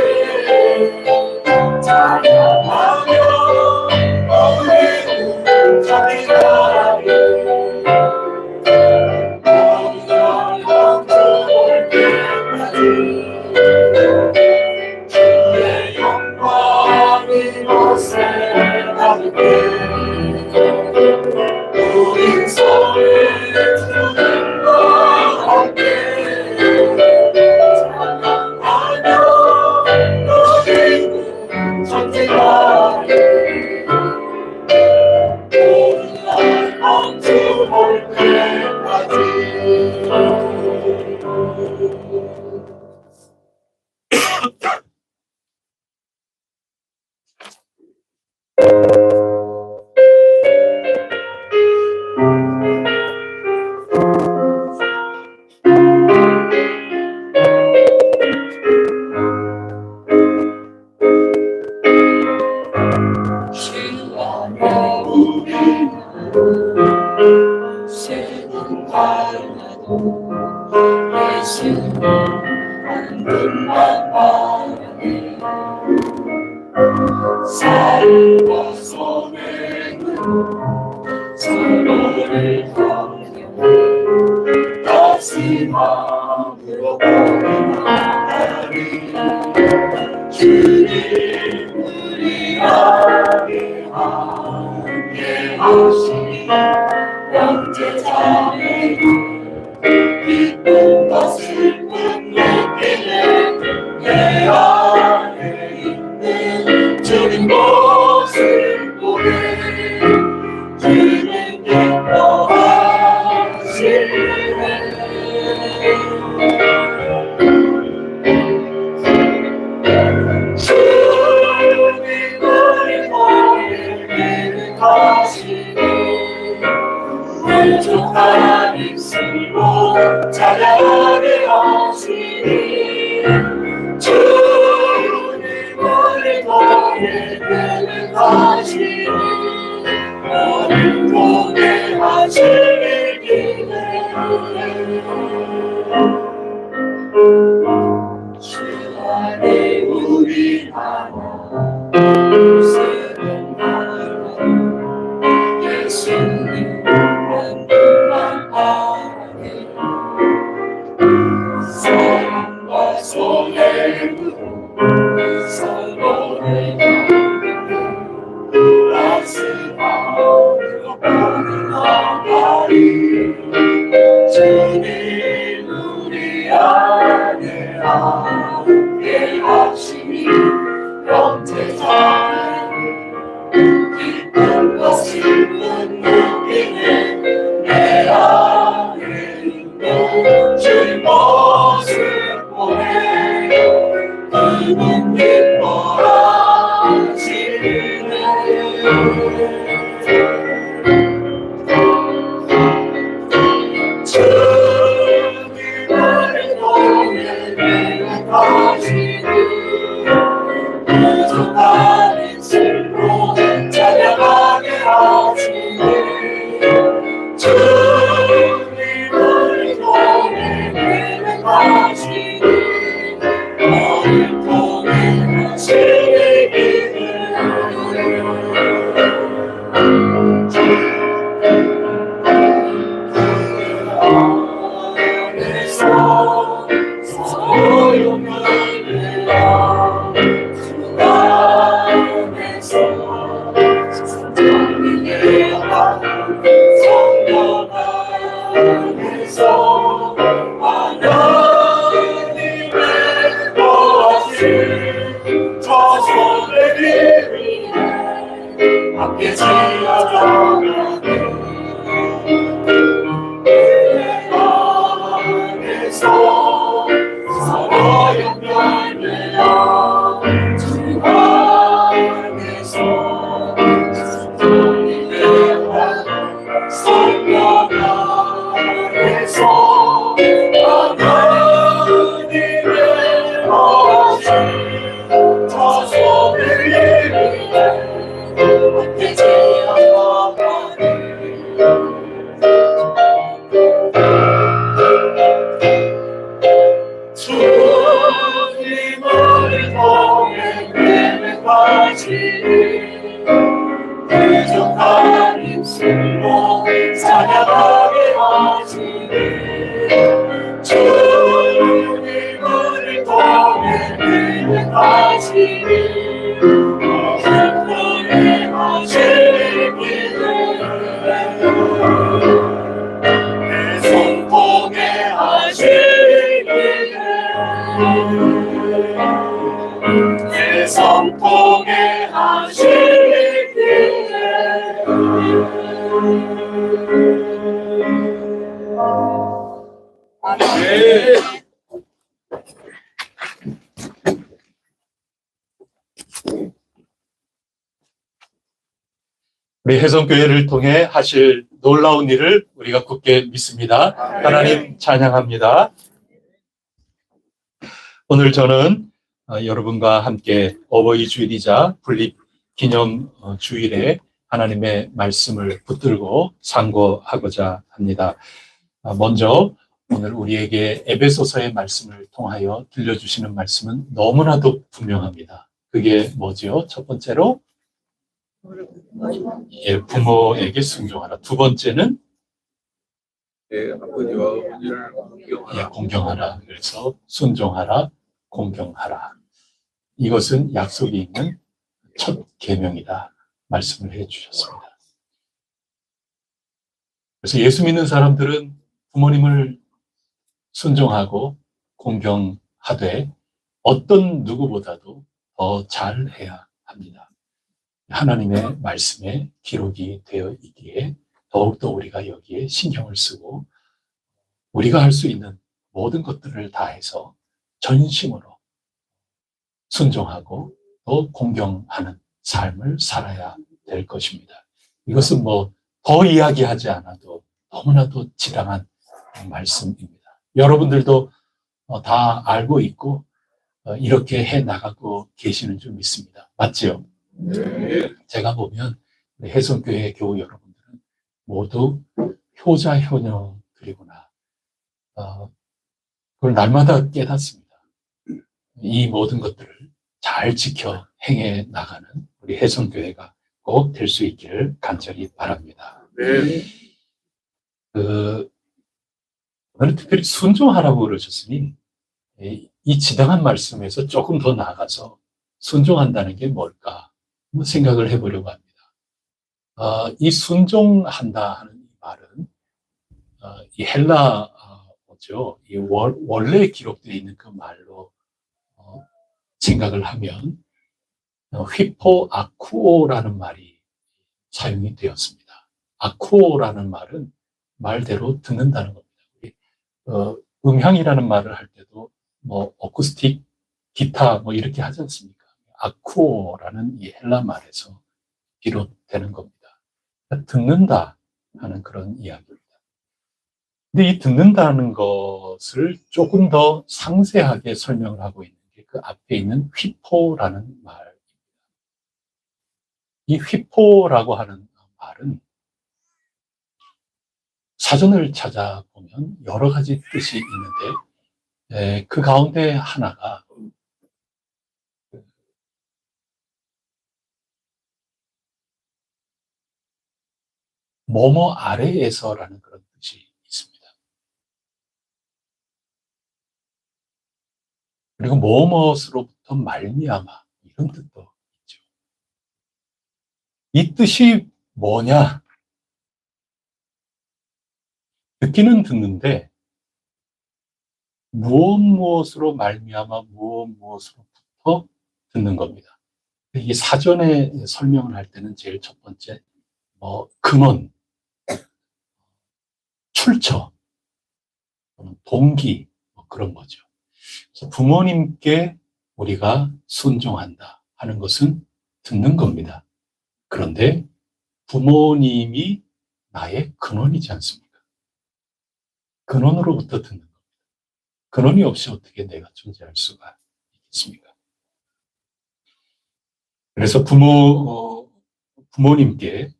찬양하며 우리는 찬양하리 모든 영광 주볼 때까지 주의 영광이 곳에 가득해 우리 손에 주님과 함께 찬양하며 우리는 전쟁하리 모든 영광 주볼 때까지 세금 달라도 예수는 한 분만 바라네 삶과 손해는 서로를 격려해 다짐함으로 나가리 주님 우리에게 함께 하시니 형제 자매도 기쁨과 슬픔 느끼네 내 안에 있는 주님 모습 보네 주님 기뻐하시네 주님 우리 보내기를 하시네 부족한 입술로 찬양하게 하시니 너를 통해 하시길 주 안에 우리 하나 쓰는 하나 예수님 한 분만 아네 사랑과 소외로 서로를 따스함으로 보는 나날이 주님 우리 안에 함께 하시니 영제자에 기쁜 것 슬픈 느끼는 내 안에 있는 주의 모습 보내 그분 기뻐하시네 주님을 통해 내려가시니 부족한 인생로 찬양하게 하시네 주님을 통해 내려가시니 너를 통해 하시기를 안에서 소용돌이라 주 안에서 성령의 성령 안에서 하나님의 것을 저 소리를 함께 지어가네 안에서 서로 연결되어 주 안에서 성령의 성령 안에서 하나님의 것을 저 소리를 함께 지어가네 주님을 통해 내려가시니 부족한 입술로 찬양하게 하시니 주님을 통해 내려가시니 기쁨에 하시기를 내 손통에 하시기를 내 손통에 하시기를 아멘. 우리 혜성교회를 통해 하실 놀라운 일을 우리가 굳게 믿습니다. 하나님 찬양합니다. 오늘 저는 여러분과 함께 어버이 주일이자 분립 기념 주일에 하나님의 말씀을 붙들고 상고하고자 합니다. 먼저 오늘 우리에게 에베소서의 말씀을 통하여 들려주시는 말씀은 너무나도 분명합니다. 그게 뭐죠? 첫 번째로 부모에게 순종하라. 두 번째는 아버지와 어머니를 공경하라. 공경하라. 그래서 순종하라, 공경하라. 이것은 약속이 있는 첫 계명이다 말씀을 해주셨습니다. 그래서 예수 믿는 사람들은 부모님을 순종하고 공경하되 어떤 누구보다도 더 잘해야 합니다. 하나님의 말씀에 기록이 되어 있기에 더욱더 우리가 여기에 신경을 쓰고 우리가 할 수 있는 모든 것들을 다해서 전심으로 순종하고 또 공경하는 삶을 살아야 될 것입니다. 이것은 더 이야기하지 않아도 너무나도 지당한 말씀입니다. 여러분들도 다 알고 있고 이렇게 해 나가고 계시는 줄 믿습니다. 맞지요? 제가 보면 우리 혜성교회 교우 여러분들은 모두 효자 효녀들이구나. 그걸 날마다 깨닫습니다. 이 모든 것들을 잘 지켜 행해 나가는 우리 혜성교회가 꼭 될 수 있기를 간절히 바랍니다. 오늘 특별히 순종하라고 그러셨으니 이 지당한 말씀에서 조금 더 나아가서 순종한다는 게 뭘까 한번 생각을 해보려고 합니다. 이 순종한다 하는 이 말은 이 헬라어죠. 이 원래 기록되어 있는 그 말로 생각을 하면 휘포 아쿠오라는 말이 사용이 되었습니다. 아쿠오라는 말은 말대로 듣는다는 겁니다. 음향이라는 말을 할 때도 뭐 어쿠스틱, 기타 뭐 이렇게 하지 않습니까? 아쿠오라는 이 헬라 말에서 비롯되는 겁니다. 그러니까 듣는다 하는 그런 이야기입니다. 근데 이 듣는다는 것을 조금 더 상세하게 설명을 하고 있는 게 그 앞에 있는 휘포라는 말입니다. 이 휘포라고 하는 말은 사전을 찾아보면 여러 가지 뜻이 있는데 그 가운데 하나가 뭐뭐 아래에서라는 그런 뜻이 있습니다. 그리고 뭐뭐으로부터 말미암아 이런 뜻도 있죠. 이 뜻이 뭐냐? 듣기는 듣는데 무엇으로 말미암아 무엇으로부터 듣는 겁니다. 이 사전에 설명을 할 때는 제일 첫 번째 근원, 출처, 동기 그런 거죠. 그래서 부모님께 우리가 순종한다 하는 것은 듣는 겁니다. 그런데 부모님이 나의 근원이지 않습니까? 근원으로부터 듣는 겁니다. 근원이 없이 어떻게 내가 존재할 수가 있겠습니까? 그래서 부모님께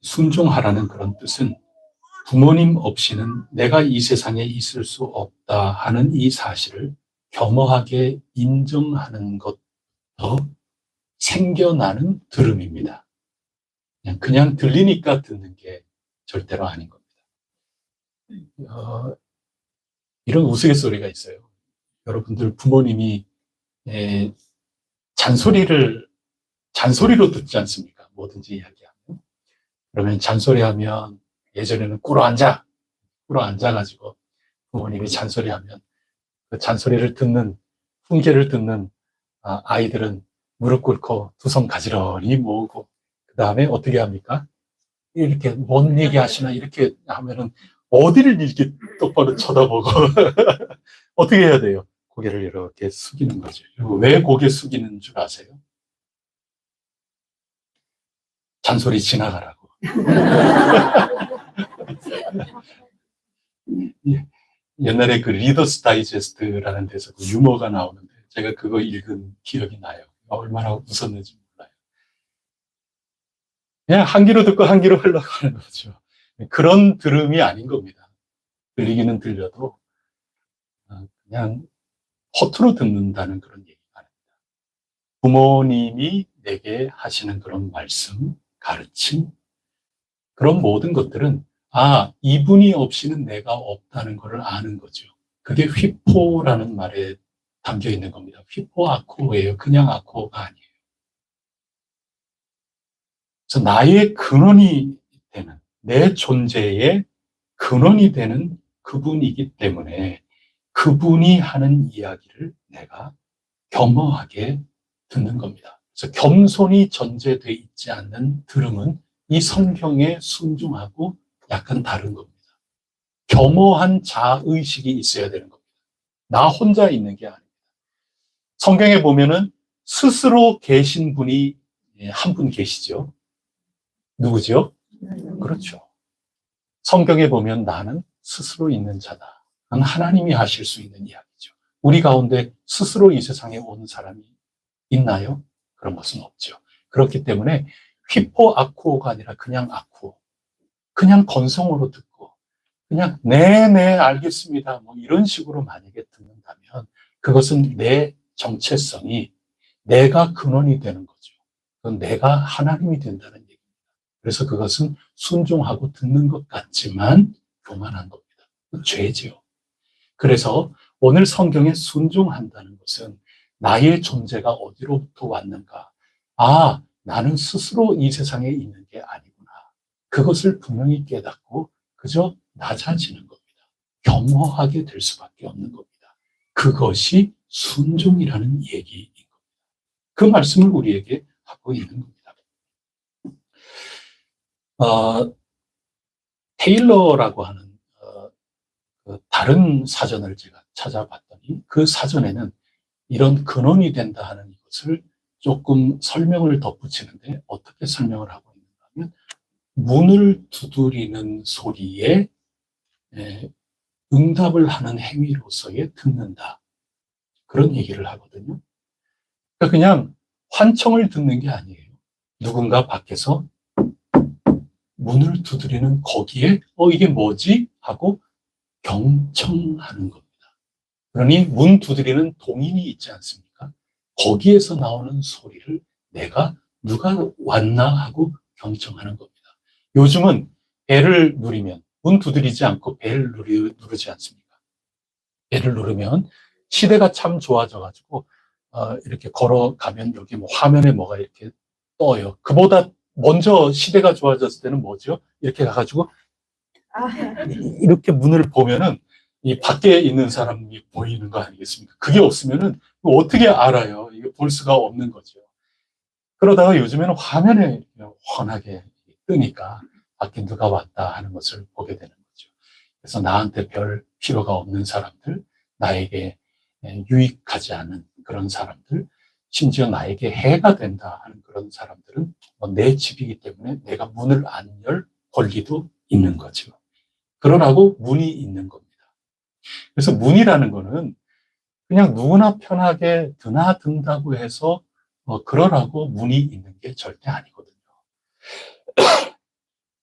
순종하라는 그런 뜻은 부모님 없이는 내가 이 세상에 있을 수 없다 하는 이 사실을 겸허하게 인정하는 것부터 생겨나는 들음입니다. 그냥 들리니까 듣는 게 절대로 아닌 겁니다. 이런 우스갯소리가 있어요. 여러분들 부모님이 잔소리로 듣지 않습니까? 뭐든지 이야기하면. 그러면 잔소리하면 예전에는 꿇어 앉아가지고 부모님이 잔소리하면 그 잔소리를 듣는, 훈계를 듣는 아이들은 무릎 꿇고 두 손 가지런히 모으고 그 다음에 어떻게 합니까? 이렇게 뭔 얘기 하시나 이렇게 하면은 어디를 이렇게 똑바로 쳐다보고 어떻게 해야 돼요? 고개를 이렇게 숙이는 거죠. 왜 고개 숙이는 줄 아세요? 잔소리 지나가라고. 옛날에 그 리더스 다이제스트라는 데서 그 유머가 나오는데 제가 그거 읽은 기억이 나요. 얼마나 웃었는지 몰라요. 그냥 한 귀로 듣고 한 귀로 흘러가는 거죠. 그런 들음이 아닌 겁니다. 들리기는 들려도 그냥 허투루 듣는다는 그런 얘기가 아닙니다. 부모님이 내게 하시는 그런 말씀, 가르침, 그런 모든 것들은 이분이 없이는 내가 없다는 것을 아는 거죠. 그게 휘포라는 말에 담겨 있는 겁니다. 휘포 아쿠오예요. 그냥 아쿠오가 아니에요. 그래서 나의 근원이 되는, 내 존재의 근원이 되는 그분이기 때문에 그분이 하는 이야기를 내가 겸허하게 듣는 겁니다. 그래서 겸손이 전제되어 있지 않는 들음은 이 성경에 순종하고 약간 다른 겁니다. 겸허한 자의식이 있어야 되는 겁니다. 나 혼자 있는 게 아닙니다. 성경에 보면은 스스로 계신 분이 한 분 계시죠. 누구죠? 그렇죠. 성경에 보면 나는 스스로 있는 자다. 하나님이 하실 수 있는 이야기죠. 우리 가운데 스스로 이 세상에 온 사람이 있나요? 그런 것은 없죠. 그렇기 때문에 휘포 아쿠오가 아니라 그냥 아쿠오. 그냥 건성으로 듣고 그냥 네네 알겠습니다. 뭐 이런 식으로 만약에 듣는다면 그것은 내 정체성이 내가 근원이 되는 거죠. 그건 내가 하나님이 된다는 얘기입니다. 그래서 그것은 순종하고 듣는 것 같지만 교만한 겁니다. 죄죠. 그래서 오늘 성경에 순종한다는 것은 나의 존재가 어디로부터 왔는가? 아, 나는 스스로 이 세상에 있는 게 아니구나. 그것을 분명히 깨닫고 그저 낮아지는 겁니다. 겸허하게 될 수밖에 없는 겁니다. 그것이 순종이라는 얘기인 겁니다. 그 말씀을 우리에게 하고 있는 겁니다. 테일러라고 하는 다른 사전을 제가 찾아봤더니 그 사전에는 이런 근원이 된다 하는 이것을 조금 설명을 덧붙이는데 어떻게 설명을 하고 있는가 하면 문을 두드리는 소리에 응답을 하는 행위로서의 듣는다. 그런 얘기를 하거든요. 그러니까 그냥 환청을 듣는 게 아니에요. 누군가 밖에서 문을 두드리는 거기에 이게 뭐지? 하고 경청하는 겁니다. 그러니 문 두드리는 동인이 있지 않습니까? 거기에서 나오는 소리를 내가 누가 왔나 하고 경청하는 겁니다. 요즘은 벨을 누르면 문 두드리지 않고 벨을 누르지 않습니까? 벨을 누르면 시대가 참 좋아져가지고 이렇게 걸어가면 여기 뭐 화면에 뭐가 이렇게 떠요. 그보다 먼저 시대가 좋아졌을 때는 뭐죠? 이렇게 가가지고 이렇게 문을 보면은 이 밖에 있는 사람이 보이는 거 아니겠습니까? 그게 없으면은 어떻게 알아요? 이게 볼 수가 없는 거죠. 그러다가 요즘에는 화면에 훤하게 뜨니까 밖에 누가 왔다 하는 것을 보게 되는 거죠. 그래서 나한테 별 필요가 없는 사람들, 나에게 유익하지 않은 그런 사람들, 심지어 나에게 해가 된다 하는 그런 사람들은 내 집이기 때문에 내가 문을 안 열 권리도 있는 거죠. 그러라고 문이 있는 겁니다. 그래서 문이라는 거는 그냥 누구나 편하게 드나든다고 해서 그러라고 문이 있는 게 절대 아니거든요.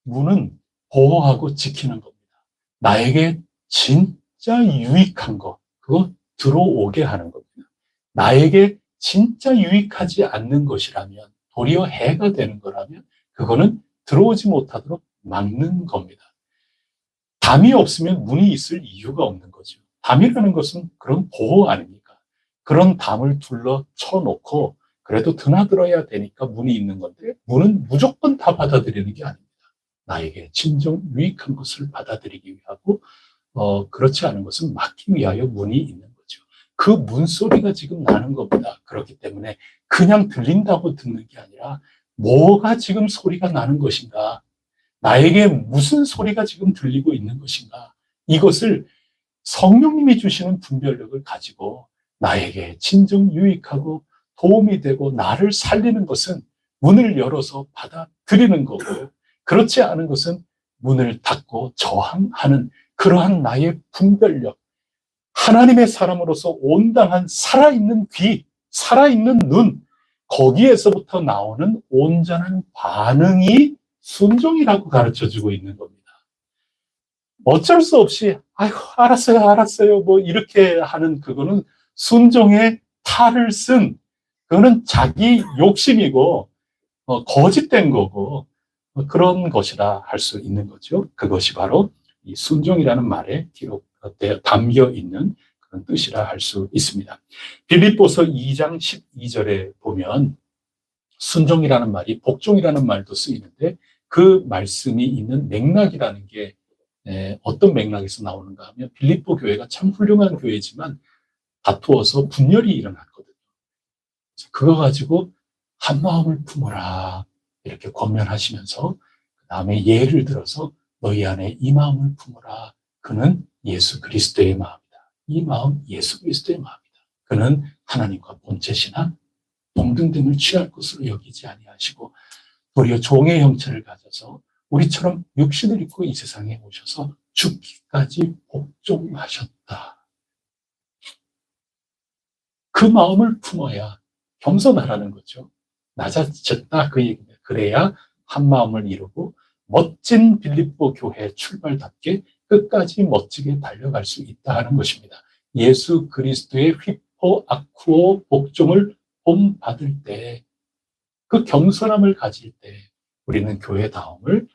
문은 보호하고 지키는 겁니다. 나에게 진짜 유익한 거, 그거 들어오게 하는 겁니다. 나에게 진짜 유익하지 않는 것이라면, 도리어 해가 되는 거라면 그거는 들어오지 못하도록 막는 겁니다. 담이 없으면 문이 있을 이유가 없는 거죠. 담이라는 것은 그런 보호 아닙니까? 그런 담을 둘러 쳐놓고 그래도 드나들어야 되니까 문이 있는 건데 문은 무조건 다 받아들이는 게 아닙니다. 나에게 진정 유익한 것을 받아들이기 위하고 그렇지 않은 것은 막기 위하여 문이 있는 거죠. 그 문소리가 지금 나는 겁니다. 그렇기 때문에 그냥 들린다고 듣는 게 아니라 뭐가 지금 소리가 나는 것인가? 나에게 무슨 소리가 지금 들리고 있는 것인가? 이것을 성령님이 주시는 분별력을 가지고 나에게 진정 유익하고 도움이 되고 나를 살리는 것은 문을 열어서 받아들이는 거고, 그렇지 않은 것은 문을 닫고 저항하는 그러한 나의 분별력, 하나님의 사람으로서 온당한 살아있는 귀, 살아있는 눈, 거기에서부터 나오는 온전한 반응이 순종이라고 가르쳐주고 있는 겁니다. 어쩔 수 없이 아이고 알았어요 뭐 이렇게 하는 그거는 순종의 탈을 쓴 그거는 자기 욕심이고 거짓된 거고 그런 것이라 할 수 있는 거죠. 그것이 바로 이 순종이라는 말에 기록되어 담겨 있는 그런 뜻이라 할 수 있습니다. 빌립보서 2장 12절에 보면 순종이라는 말이 복종이라는 말도 쓰이는데 그 말씀이 있는 맥락이라는 게 어떤 맥락에서 나오는가 하면 빌립보 교회가 참 훌륭한 교회지만 다투어서 분열이 일어났거든요. 그거 가지고 한 마음을 품어라 이렇게 권면하시면서 그 다음에 예를 들어서 너희 안에 이 마음을 품어라. 그는 예수 그리스도의 마음이다. 이 마음 예수 그리스도의 마음이다. 그는 하나님과 본체시나 동등됨을 취할 것으로 여기지 아니하시고 도리어 종의 형체를 가져서 우리처럼 육신을 입고 이 세상에 오셔서 죽기까지 복종하셨다. 그 마음을 품어야 겸손하라는 거죠. 낮아졌다 그 얘기입니다. 그래야 한 마음을 이루고 멋진 빌립보 교회 출발답게 끝까지 멋지게 달려갈 수 있다 하는 것입니다. 예수 그리스도의 휘포 아쿠오 복종을 본받을 때, 그 겸손함을 가질 때 우리는 교회다움을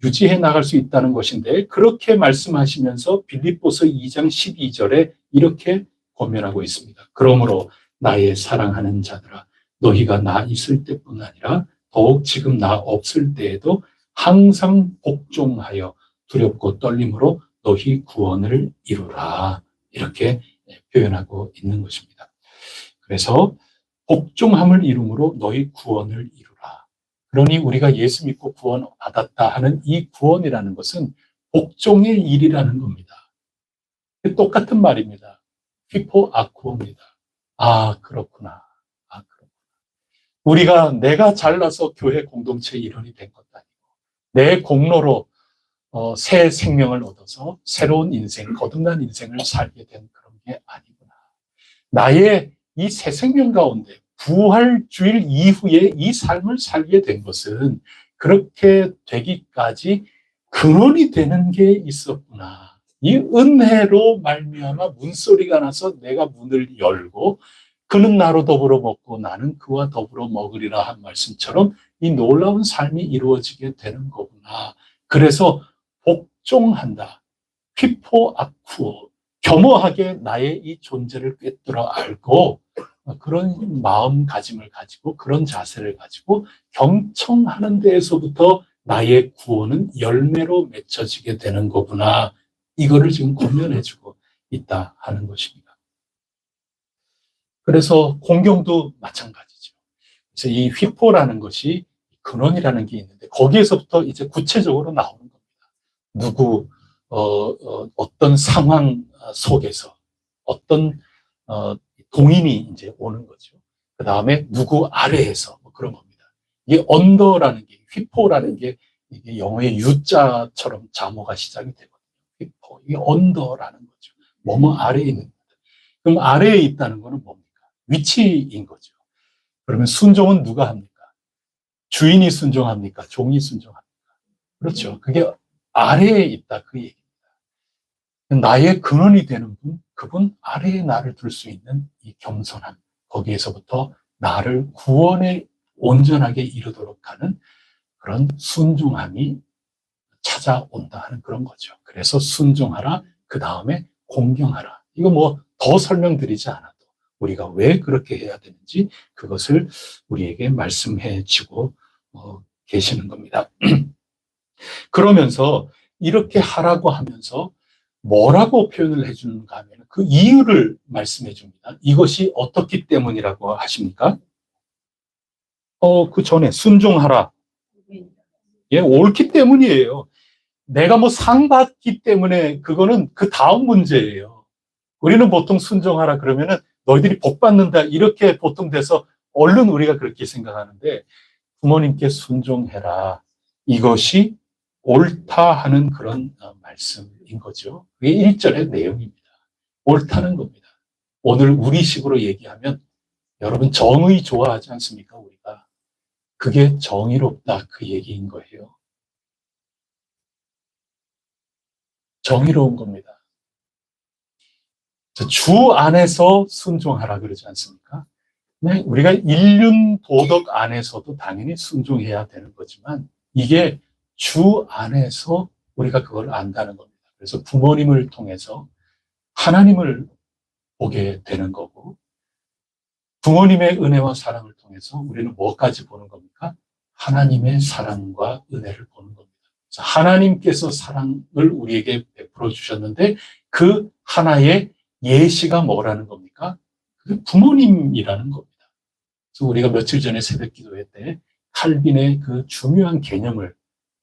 유지해 나갈 수 있다는 것인데, 그렇게 말씀하시면서 빌립보서 2장 12절에 이렇게 권면하고 있습니다. 그러므로 나의 사랑하는 자들아, 너희가 나 있을 때뿐 아니라 더욱 지금 나 없을 때에도 항상 복종하여 두렵고 떨림으로 너희 구원을 이루라. 이렇게 표현하고 있는 것입니다. 그래서 복종함을 이름으로 너희 구원을 이루라. 그러니 우리가 예수 믿고 구원 받았다 하는 이 구원이라는 것은 복종의 일이라는 겁니다. 똑같은 말입니다. 휘포 아쿠오입니다. 아, 그렇구나. 아, 그렇구나. 내가 잘나서 교회 공동체 일원이 된 것도 아니고, 내 공로로 새 생명을 얻어서 새로운 인생, 거듭난 인생을 살게 된 그런 게 아니구나. 나의 이 새 생명 가운데 부활주일 이후에 이 삶을 살게 된 것은 그렇게 되기까지 근원이 되는 게 있었구나. 이 은혜로 말미암아 문소리가 나서 내가 문을 열고 그는 나로 더불어 먹고 나는 그와 더불어 먹으리라 한 말씀처럼 이 놀라운 삶이 이루어지게 되는 거구나. 그래서 복종한다. 휘포 아쿠오. 겸허하게 나의 이 존재를 꿰뚫어 알고 그런 마음가짐을 가지고 그런 자세를 가지고 경청하는 데에서부터 나의 구원은 열매로 맺혀지게 되는 거구나. 이거를 지금 권면해주고 있다 하는 것입니다. 그래서 공경도 마찬가지죠. 그래서 이 휘포라는 것이 근원이라는 게 있는데 거기에서부터 이제 구체적으로 나오는 겁니다. 어떤 상황 속에서 어떤 동인이 이제 오는 거죠. 그 다음에 누구 아래에서 뭐 그런 겁니다. 이게 언더라는 게, 휘포라는 게 이게 영어의 U자처럼 자모가 시작이 되거든요. 휘포, 이게 언더라는 거죠. 뭐뭐 아래에 있는 거다. 그럼 아래에 있다는 거는 뭡니까? 위치인 거죠. 그러면 순종은 누가 합니까? 주인이 순종합니까? 종이 순종합니까? 그렇죠. 그게 아래에 있다 그 얘기입니다. 나의 근원이 되는 분, 그분 아래에 나를 둘 수 있는 이 겸손함, 거기에서부터 나를 구원에 온전하게 이르도록 하는 그런 순종함이 찾아온다 하는 그런 거죠. 그래서 순종하라, 그 다음에 공경하라. 이거 뭐 더 설명드리지 않아도 우리가 왜 그렇게 해야 되는지 그것을 우리에게 말씀해 주고 계시는 겁니다. 그러면서 이렇게 하라고 하면서 뭐라고 표현을 해주는가 하면 그 이유를 말씀해 줍니다. 이것이 어떻기 때문이라고 하십니까? 그 전에 순종하라. 예, 옳기 때문이에요. 내가 뭐 상 받기 때문에 그거는 그 다음 문제예요. 우리는 보통 순종하라 그러면은 너희들이 복 받는다 이렇게 보통 돼서 얼른 우리가 그렇게 생각하는데 부모님께 순종해라. 이것이 옳다 하는 그런 말씀인 거죠. 그게 1절의 내용입니다. 옳다는 겁니다. 오늘 우리식으로 얘기하면 여러분 정의 좋아하지 않습니까? 우리가. 그게 정의롭다 그 얘기인 거예요. 정의로운 겁니다. 주 안에서 순종하라 그러지 않습니까? 우리가 인륜 도덕 안에서도 당연히 순종해야 되는 거지만 이게 주 안에서 우리가 그걸 안다는 겁니다. 그래서 부모님을 통해서 하나님을 보게 되는 거고 부모님의 은혜와 사랑을 통해서 우리는 뭐까지 보는 겁니까? 하나님의 사랑과 은혜를 보는 겁니다. 그래서 하나님께서 사랑을 우리에게 베풀어 주셨는데 그 하나의 예시가 뭐라는 겁니까? 그게 부모님이라는 겁니다. 그래서 우리가 며칠 전에 새벽 기도회 때 칼빈의 그 중요한 개념을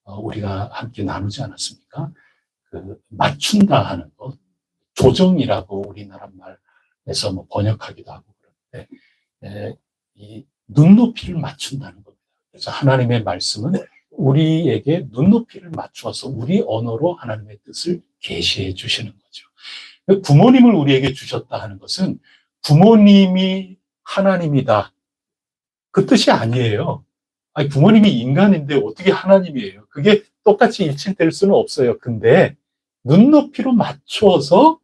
우리가 함께 나누지 않았습니까? 그 맞춘다 하는 것, 조정이라고 우리나라 말에서 뭐 번역하기도 하고 그러는데 이 눈높이를 맞춘다는 겁니다. 그래서 하나님의 말씀은 우리에게 눈높이를 맞추어서 우리 언어로 하나님의 뜻을 계시해 주시는 거죠. 부모님을 우리에게 주셨다 하는 것은 부모님이 하나님이다. 그 뜻이 아니에요. 아니, 부모님이 인간인데 어떻게 하나님이에요? 그게 똑같이 일치될 수는 없어요. 근데 눈높이로 맞춰서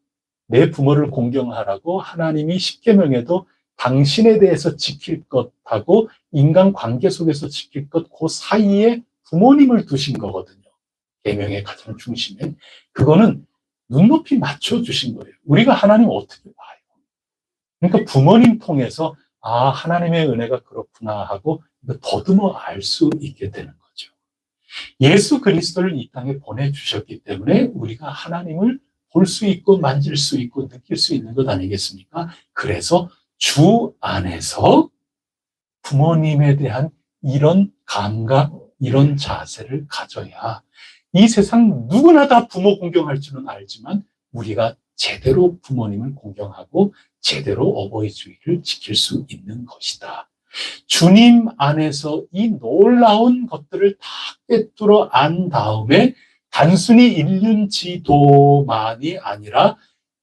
내 부모를 공경하라고 하나님이 십계명에도 당신에 대해서 지킬 것하고 인간관계 속에서 지킬 것 그 사이에 부모님을 두신 거거든요. 계명의 가장 중심에. 그거는 눈높이 맞춰주신 거예요. 우리가 하나님 어떻게 봐요? 그러니까 부모님 통해서 아, 하나님의 은혜가 그렇구나 하고 더듬어 알 수 있게 되는 거죠. 예수 그리스도를 이 땅에 보내주셨기 때문에 우리가 하나님을 볼 수 있고 만질 수 있고 느낄 수 있는 것 아니겠습니까? 그래서 주 안에서 부모님에 대한 이런 감각, 이런 자세를 가져야 이 세상 누구나 다 부모 공경할 줄은 알지만 우리가 제대로 부모님을 공경하고 제대로 어버이 주의를 지킬 수 있는 것이다. 주님 안에서 이 놀라운 것들을 다 꿰뚫어 안 다음에 단순히 일륜지도만이 아니라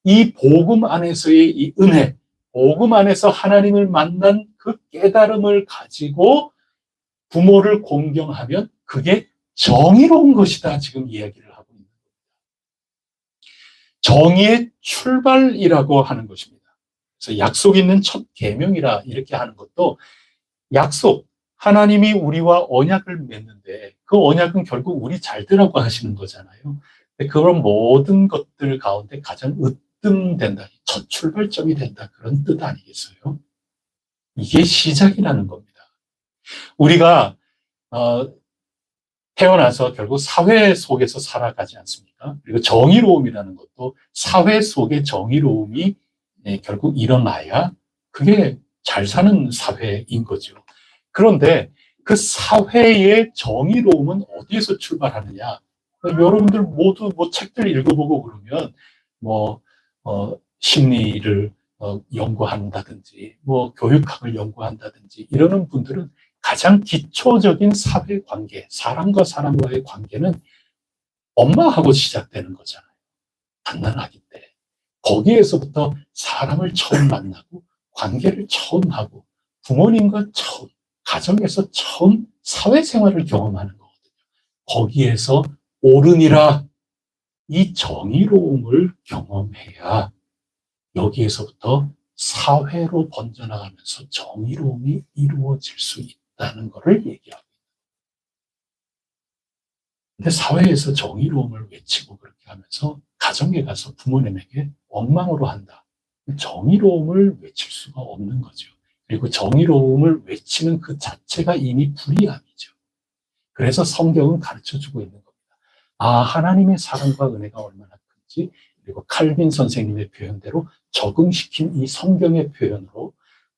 이 복음 안에서의 이 은혜, 복음 안에서 하나님을 만난 그 깨달음을 가지고 부모를 공경하면 그게 정의로운 것이다. 지금 이야기를 하고 있는 겁니다. 정의의 출발이라고 하는 것입니다. 그래서 약속 있는 첫 계명이라 이렇게 하는 것도 약속, 하나님이 우리와 언약을 맺는데 그 언약은 결국 우리 잘 되라고 하시는 거잖아요. 그런 모든 것들 가운데 가장 으뜸된다, 첫 출발점이 된다, 그런 뜻 아니겠어요? 이게 시작이라는 겁니다. 우리가 태어나서 결국 사회 속에서 살아가지 않습니까? 그리고 정의로움이라는 것도 사회 속의 정의로움이 결국 일어나야 그게 잘 사는 사회인 거죠. 그런데 그 사회의 정의로움은 어디에서 출발하느냐? 여러분들 모두 뭐 책들 읽어보고 그러면 심리를 연구한다든지 교육학을 연구한다든지 이러는 분들은 가장 기초적인 사회관계, 사람과 사람과의 관계는 엄마하고 시작되는 거잖아요. 갓난아기 때. 거기에서부터 사람을 처음 만나고 관계를 처음 하고 부모님과 처음, 가정에서 처음 사회생활을 경험하는 거거든요. 거기에서 옳으니라 이 정의로움을 경험해야 여기에서부터 사회로 번져나가면서 정의로움이 이루어질 수 있다는 것을 얘기하고 있습니다. 근데 사회에서 정의로움을 외치고 그렇게 하면서 가정에 가서 부모님에게 엉망으로 한다. 정의로움을 외칠 수가 없는 거죠. 그리고 정의로움을 외치는 그 자체가 이미 불의함이죠. 그래서 성경은 가르쳐주고 있는 겁니다. 아, 하나님의 사랑과 은혜가 얼마나 큰지, 그리고 칼빈 선생님의 표현대로 적응시킨 이 성경의 표현으로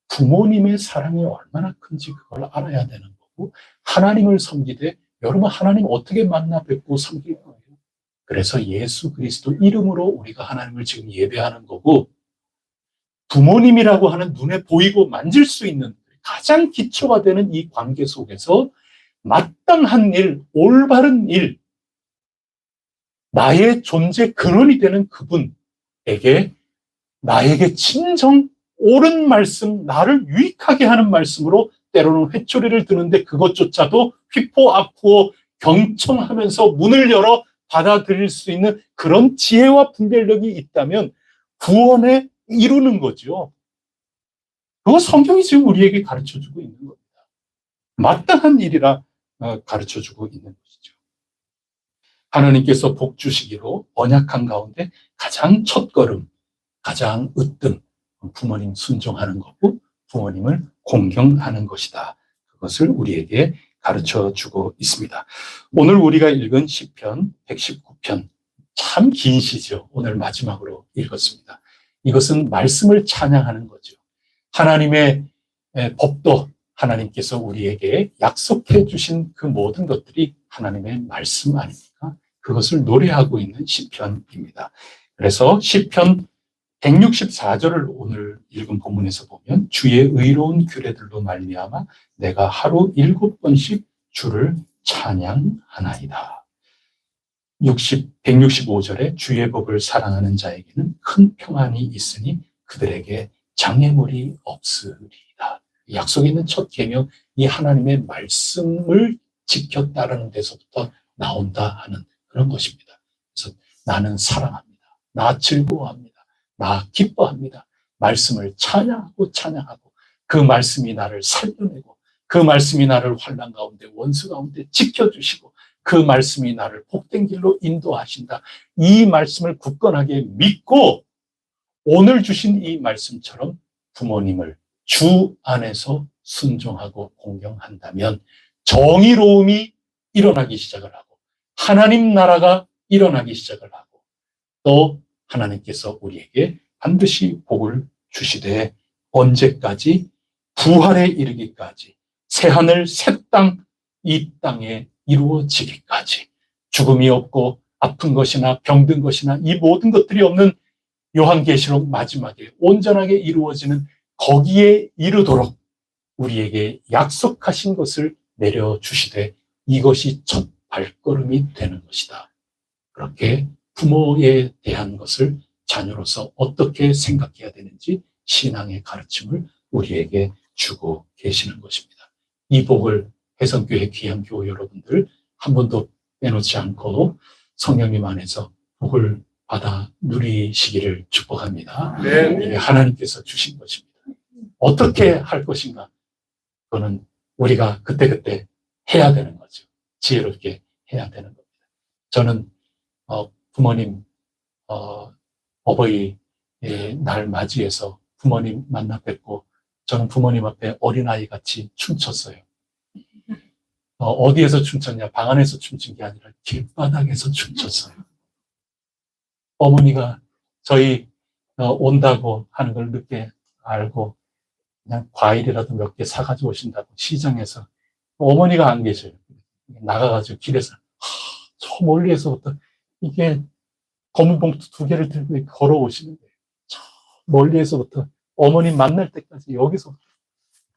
부모님의 사랑이 얼마나 큰지 그걸 알아야 되는 거고, 하나님을 섬기되 여러분 하나님 어떻게 만나 뵙고 섬길 거예요? 그래서 예수 그리스도 이름으로 우리가 하나님을 지금 예배하는 거고, 부모님이라고 하는 눈에 보이고 만질 수 있는 가장 기초가 되는 이 관계 속에서 마땅한 일, 올바른 일, 나의 존재 근원이 되는 그분에게 나에게 진정 옳은 말씀, 나를 유익하게 하는 말씀으로 때로는 회초리를 드는데 그것조차도 휘포아프어 경청하면서 문을 열어 받아들일 수 있는 그런 지혜와 분별력이 있다면 구원에 이루는 거죠. 그거 성경이 지금 우리에게 가르쳐주고 있는 겁니다. 마땅한 일이라 가르쳐주고 있는 것이죠. 하나님께서 복 주시기로 언약한 가운데 가장 첫걸음, 가장 으뜸, 부모님 순종하는 거고 부모님을 공경하는 것이다. 그것을 우리에게 가르쳐주고 있습니다. 오늘 우리가 읽은 시편 119편, 참 긴 시죠. 오늘 마지막으로 읽었습니다. 이것은 말씀을 찬양하는 거죠. 하나님의 법도 하나님께서 우리에게 약속해 주신 그 모든 것들이 하나님의 말씀 아닙니까? 그것을 노래하고 있는 시편입니다. 그래서 시편 164절을 오늘 읽은 본문에서 보면 주의 의로운 규례들로 말미암아 내가 하루 7번씩 주를 찬양하나이다. 165절에 주의 법을 사랑하는 자에게는 큰 평안이 있으니 그들에게 장애물이 없으리이다. 약속에 있는 첫 계명, 이 하나님의 말씀을 지켜 따르는 데서부터 나온다 하는 그런 것입니다. 그래서 나는 사랑합니다. 나 즐거워합니다. 나 기뻐합니다. 말씀을 찬양하고 찬양하고 그 말씀이 나를 살려내고 그 말씀이 나를 환난 가운데 원수 가운데 지켜주시고 그 말씀이 나를 복된 길로 인도하신다. 이 말씀을 굳건하게 믿고 오늘 주신 이 말씀처럼 부모님을 주 안에서 순종하고 공경한다면 정의로움이 일어나기 시작을 하고 하나님 나라가 일어나기 시작을 하고 또 하나님께서 우리에게 반드시 복을 주시되 언제까지? 부활에 이르기까지 새하늘 새 땅 이 땅에 이루어지기까지 죽음이 없고 아픈 것이나 병든 것이나 이 모든 것들이 없는 요한계시록 마지막에 온전하게 이루어지는 거기에 이르도록 우리에게 약속하신 것을 내려주시되 이것이 첫 발걸음이 되는 것이다. 그렇게 부모에 대한 것을 자녀로서 어떻게 생각해야 되는지 신앙의 가르침을 우리에게 주고 계시는 것입니다. 이 복을 해성교회 귀한 교우 여러분들 한 번도 빼놓지 않고 성령님 안에서 복을 받아 누리시기를 축복합니다. 이게 하나님께서 주신 것입니다. 어떻게 할 것인가? 그거는 우리가 그때그때 해야 되는 거죠. 지혜롭게 해야 되는 겁니다. 저는 부모님 어버이 날 맞이해서 부모님 만나 뵙고 저는 부모님 앞에 어린아이 같이 춤췄어요. 어디에서 춤췄냐? 방 안에서 춤춘 게 아니라 길바닥에서 춤췄어요. 어머니가 저희 온다고 하는 걸 늦게 알고 그냥 과일이라도 몇 개 사가지고 오신다고 시장에서 어머니가 안 계셔요. 나가가지고 길에서 저 멀리에서부터 이게 검은 봉투 2개를 들고 걸어오시는데 저 멀리에서부터 어머님 만날 때까지 여기서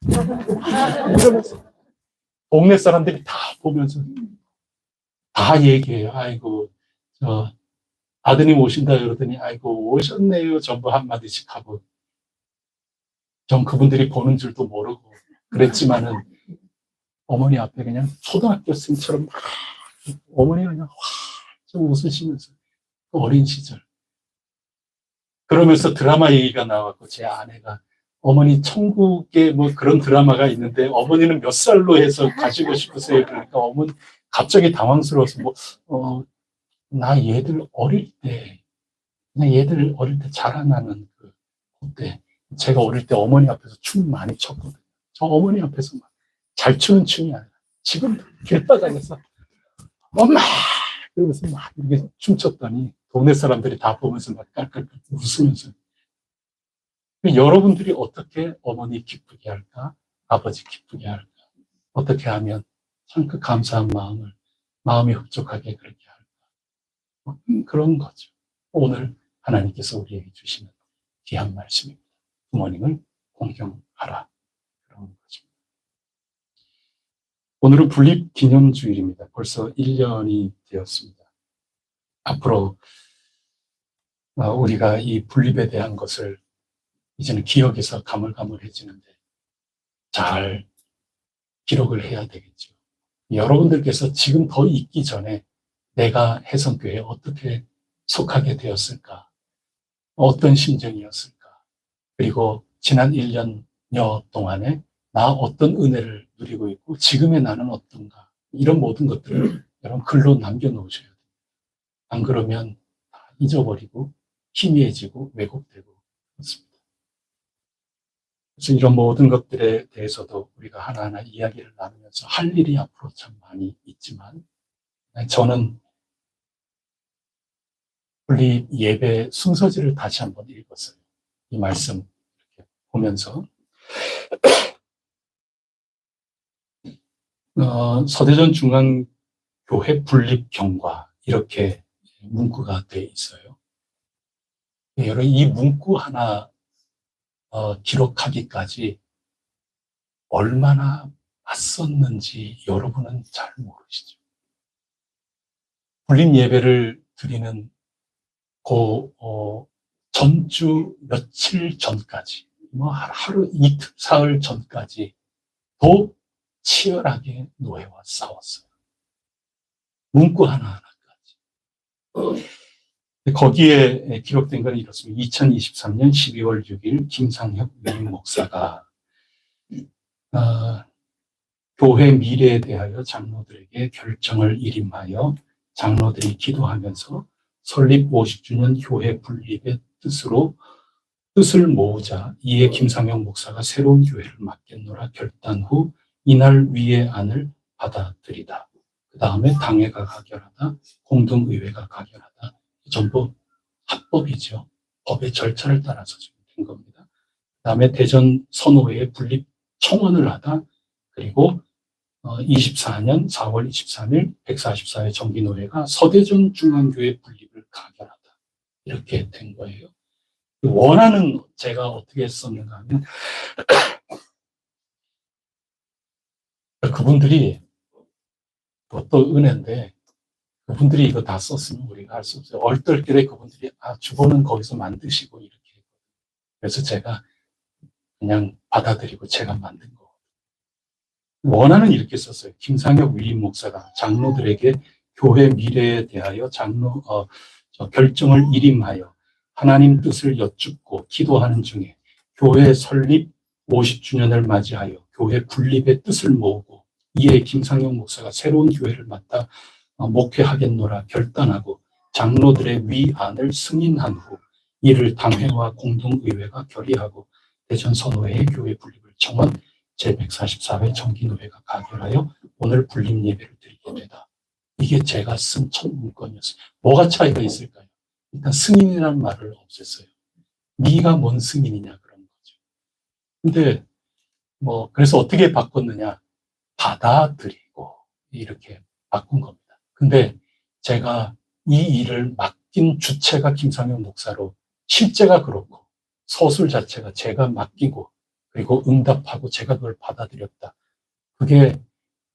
이러면서 동네 사람들이 다 보면서 다 얘기해요. 아이고 저 아드님 오신다 그러더니 아이고 오셨네요. 전부 한마디씩 하고 전 그분들이 보는 줄도 모르고 그랬지만은 어머니 앞에 그냥 초등학교생처럼 막 어머니가 그냥 좀 웃으시면서 어린 시절 그러면서 드라마 얘기가 나왔고 제 아내가 어머니 천국에 뭐 그런 드라마가 있는데 어머니는 몇 살로 해서 가시고 싶으세요? 그러니까 어머니 갑자기 당황스러워서 나 얘들 어릴 때 그냥 얘들 어릴 때 자라나는 그때 제가 어릴 때 어머니 앞에서 춤 많이 췄거든요. 저 어머니 앞에서 막 잘 추는 춤이 아니라 지금 길바닥에서 엄마 그러면서 막 이렇게 춤췄더니 동네 사람들이 다 보면서 막 깔깔깔 웃으면서 여러분들이 어떻게 어머니 기쁘게 할까? 아버지 기쁘게 할까? 어떻게 하면 참 그 감사한 마음이 흡족하게 그렇게 할까? 그런 거죠. 오늘 하나님께서 우리에게 주시는 귀한 말씀입니다. 부모님을 공경하라. 그런 거죠. 오늘은 분립 기념주일입니다. 벌써 1년이 되었습니다. 앞으로 우리가 이 분립에 대한 것을 이제는 기억에서 가물가물해지는데 잘 기록을 해야 되겠죠. 여러분들께서 지금 더 있기 전에 내가 해성교회에 어떻게 속하게 되었을까? 어떤 심정이었을까? 그리고 지난 1년여 동안에 나 어떤 은혜를 누리고 있고 지금의 나는 어떤가? 이런 모든 것들을 여러분 글로 남겨놓으셔야 돼요. 안 그러면 다 잊어버리고 희미해지고 왜곡되고 그렇습니다. 그래서 이런 모든 것들에 대해서도 우리가 하나하나 이야기를 나누면서 할 일이 앞으로 참 많이 있지만 저는 분립 예배 순서지를 다시 한번 읽었어요. 이 말씀 이렇게 보면서 서대전 중앙교회 분립 경과 이렇게 문구가 되어 있어요. 여러분 이 문구 하나 기록하기까지 얼마나 맞섰는지 여러분은 잘 모르시죠. 분립 예배를 드리는 전주 며칠 전까지 뭐 하루 이틀 사흘 전까지 도 치열하게 노예와 싸웠어요. 문구 하나하나까지. 거기에 기록된 건 이렇습니다. 2023년 12월 6일 김상혁 위임 목사가 교회 미래에 대하여 장로들에게 결정을 일임하여 장로들이 기도하면서 설립 50주년 교회 분립의 뜻을 모으자 이에 김상혁 목사가 새로운 교회를 맡겠노라 결단 후 이날 위의 안을 받아들이다. 그 다음에 당회가 가결하다, 공동의회가 가결하다. 전부 합법이죠. 법의 절차를 따라서 지금 된 겁니다. 그 다음에 대전 선호회의 분립 청원을 하다, 그리고 24년 4월 23일 144회 정기노회가 서대전 중앙교회 분립을 가결하다. 이렇게 된 거예요. 원하는 제가 어떻게 했었는가 하면 그분들이 또 은혜인데 그분들이 이거 다 썼으면 우리가 할 수 없어요. 얼떨결에 그분들이 주보는 거기서 만드시고 이렇게. 그래서 제가 그냥 받아들이고 제가 만든 거. 원하는 이렇게 썼어요. 김상혁 위임 목사가 장로들에게 교회 미래에 대하여 결정을 일임하여 하나님 뜻을 여쭙고 기도하는 중에 교회 설립 50주년을 맞이하여 교회 분립의 뜻을 모으고 이에 김상혁 목사가 새로운 교회를 맡아 목회하겠노라 결단하고 장로들의 위안을 승인한 후 이를 당회와 공동의회가 결의하고 대전 선호회의 교회 분립을 청원 제144회 정기노회가 가결하여 오늘 분립 예배를 드리게 되다. 이게 제가 쓴 첫 문건이었어요. 뭐가 차이가 있을까요? 일단 승인이라는 말을 없앴어요. 네가 뭔 승인이냐 그런 거죠. 근데 그래서 어떻게 바꿨느냐? 받아들이고 이렇게 바꾼 겁니다. 근데 제가 이 일을 맡긴 주체가 김상혁 목사로 실제가 그렇고 서술 자체가 제가 맡기고 그리고 응답하고 제가 그걸 받아들였다. 그게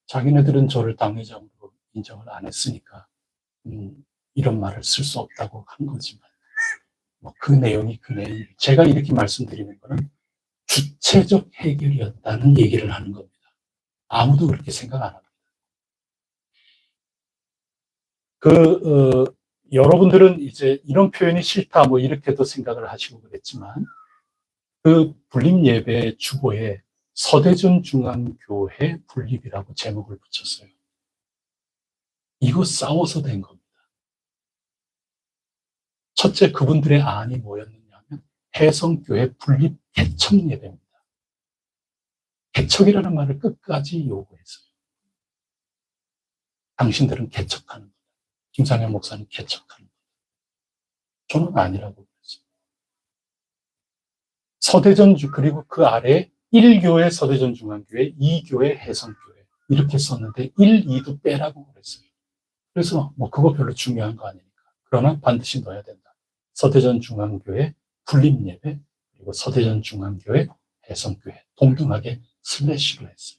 자기네들은 저를 당회장으로 인정을 안 했으니까 이런 말을 쓸 수 없다고 한 거지만 그 내용이 제가 이렇게 말씀드리는 거는 주체적 해결이었다는 얘기를 하는 겁니다. 아무도 그렇게 생각 안 합니다. 여러분들은 이제 이런 표현이 싫다 이렇게도 생각을 하시고 그랬지만 그 분립 예배 주보에 서대전 중앙교회 분립이라고 제목을 붙였어요. 이거 싸워서 된 겁니다. 첫째, 그분들의 안이 뭐였느냐 하면 해성교회 분립 개척 예배입니다. 개척이라는 말을 끝까지 요구했어요. 당신들은 개척하는 거다. 김상현 목사는 개척하는 거다. 저는 아니라고 그랬어요. 그리고 그 아래 1교회 서대전 중앙교회, 2교회 해성교회 이렇게 썼는데 1, 2도 빼라고 그랬어요. 그래서 그거 별로 중요한 거 아니니까. 그러나 반드시 넣어야 된다. 서대전 중앙교회 분립 예배 그리고 서대전 중앙교회 해성교회 동등하게 슬래시로 했어요.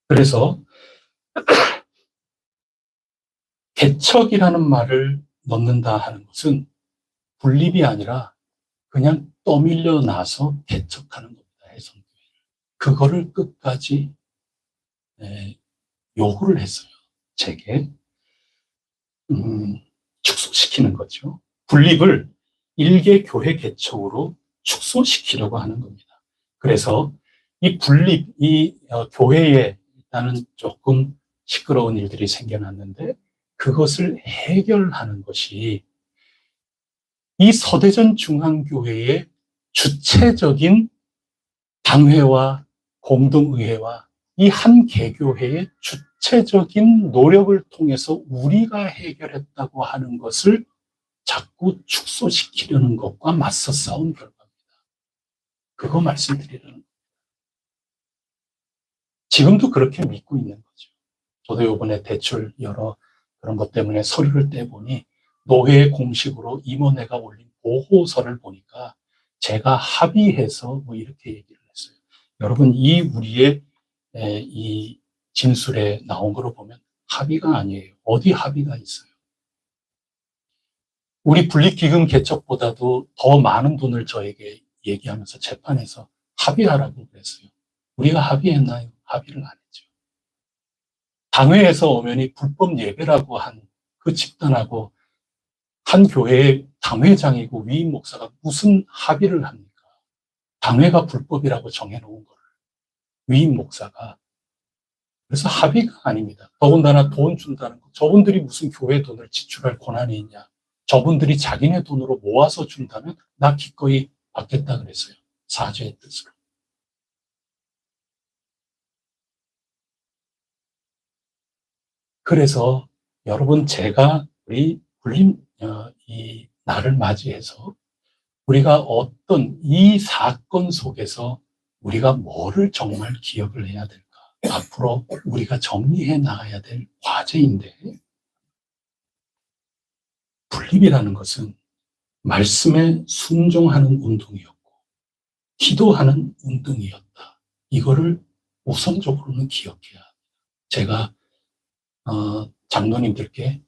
그래서 개척이라는 말을 넣는다 하는 것은 분립이 아니라 그냥 떠밀려 나서 개척하는 겁니다. 해성교회. 그거를 끝까지 요구를 했어요. 제게. 축소시키는 거죠. 분립을 일개 교회 개척으로 축소시키려고 하는 겁니다. 그래서 이 분립, 교회에 일단은 조금 시끄러운 일들이 생겨났는데 그것을 해결하는 것이 이 서대전 중앙교회의 주체적인 당회와 공동의회와 이 한 개교회의 주체적인 노력을 통해서 우리가 해결했다고 하는 것을 자꾸 축소시키려는 것과 맞서 싸운 결과입니다. 그거 말씀드리려는 겁니다. 지금도 그렇게 믿고 있는 거죠. 저도 이번에 대출 여러 그런 것 때문에 서류를 떼보니 노회의 공식으로 임원회가 올린 보고서를 보니까 제가 합의해서 이렇게 얘기를 했어요. 여러분, 우리의 이 진술에 나온 거로 보면 합의가 아니에요. 어디 합의가 있어요? 우리 분립기금 개척보다도 더 많은 돈을 저에게 얘기하면서 재판에서 합의하라고 그랬어요. 우리가 합의했나요? 합의를 안 했죠. 당회에서 오면이 불법 예배라고 한 그 집단하고 한 교회의 당회장이고 위임 목사가 무슨 합의를 합니까? 당회가 불법이라고 정해놓은 거를 위임 목사가. 그래서 합의가 아닙니다. 더군다나 돈 준다는 거. 저분들이 무슨 교회 돈을 지출할 권한이 있냐. 저분들이 자기네 돈으로 모아서 준다면 나 기꺼이 받겠다 그랬어요. 사죄의 뜻으로. 그래서 여러분, 제가 우리 이 날을 맞이해서 우리가 어떤 이 사건 속에서 우리가 뭐를 정말 기억을 해야 될까? 앞으로 우리가 정리해 나가야 될 과제인데, 분립이라는 것은 말씀에 순종하는 운동이었고 기도하는 운동이었다. 이거를 우선적으로는 기억해야 합니다. 제가 장로님들께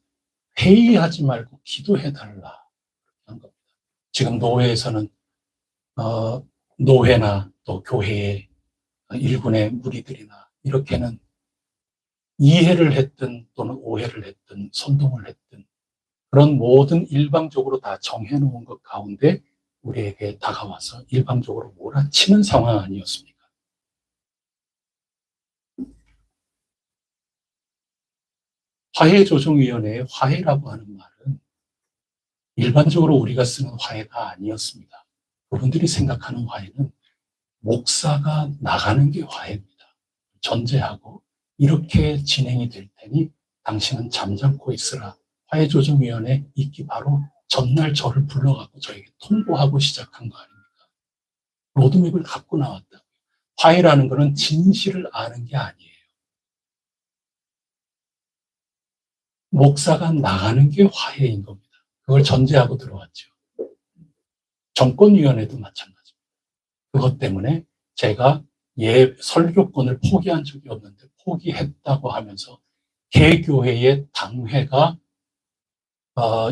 회의하지 말고 기도해달라 한 겁니다. 지금 노회에서는 노회나 또 교회의 일군의 무리들이나 이렇게는 이해를 했든 또는 오해를 했든 선동을 했든 그런 모든 일방적으로 다 정해놓은 것 가운데 우리에게 다가와서 일방적으로 몰아치는 상황 아니었습니까? 화해조정위원회의 화해라고 하는 말은 일반적으로 우리가 쓰는 화해가 아니었습니다. 그분들이 생각하는 화해는 목사가 나가는 게 화해입니다. 전제하고 이렇게 진행이 될 테니 당신은 잠잠고 있으라. 화해조정위원회 있기 바로 전날 저를 불러갖고 저에게 통보하고 시작한 거 아닙니까? 로드맵을 갖고 나왔다. 화해라는 것은 진실을 아는 게 아니에요. 목사가 나가는 게 화해인 겁니다. 그걸 전제하고 들어왔죠. 정권위원회도 마찬가지입니다. 그것 때문에 제가 설교권을 포기한 적이 없는데 포기했다고 하면서 개교회의 당회가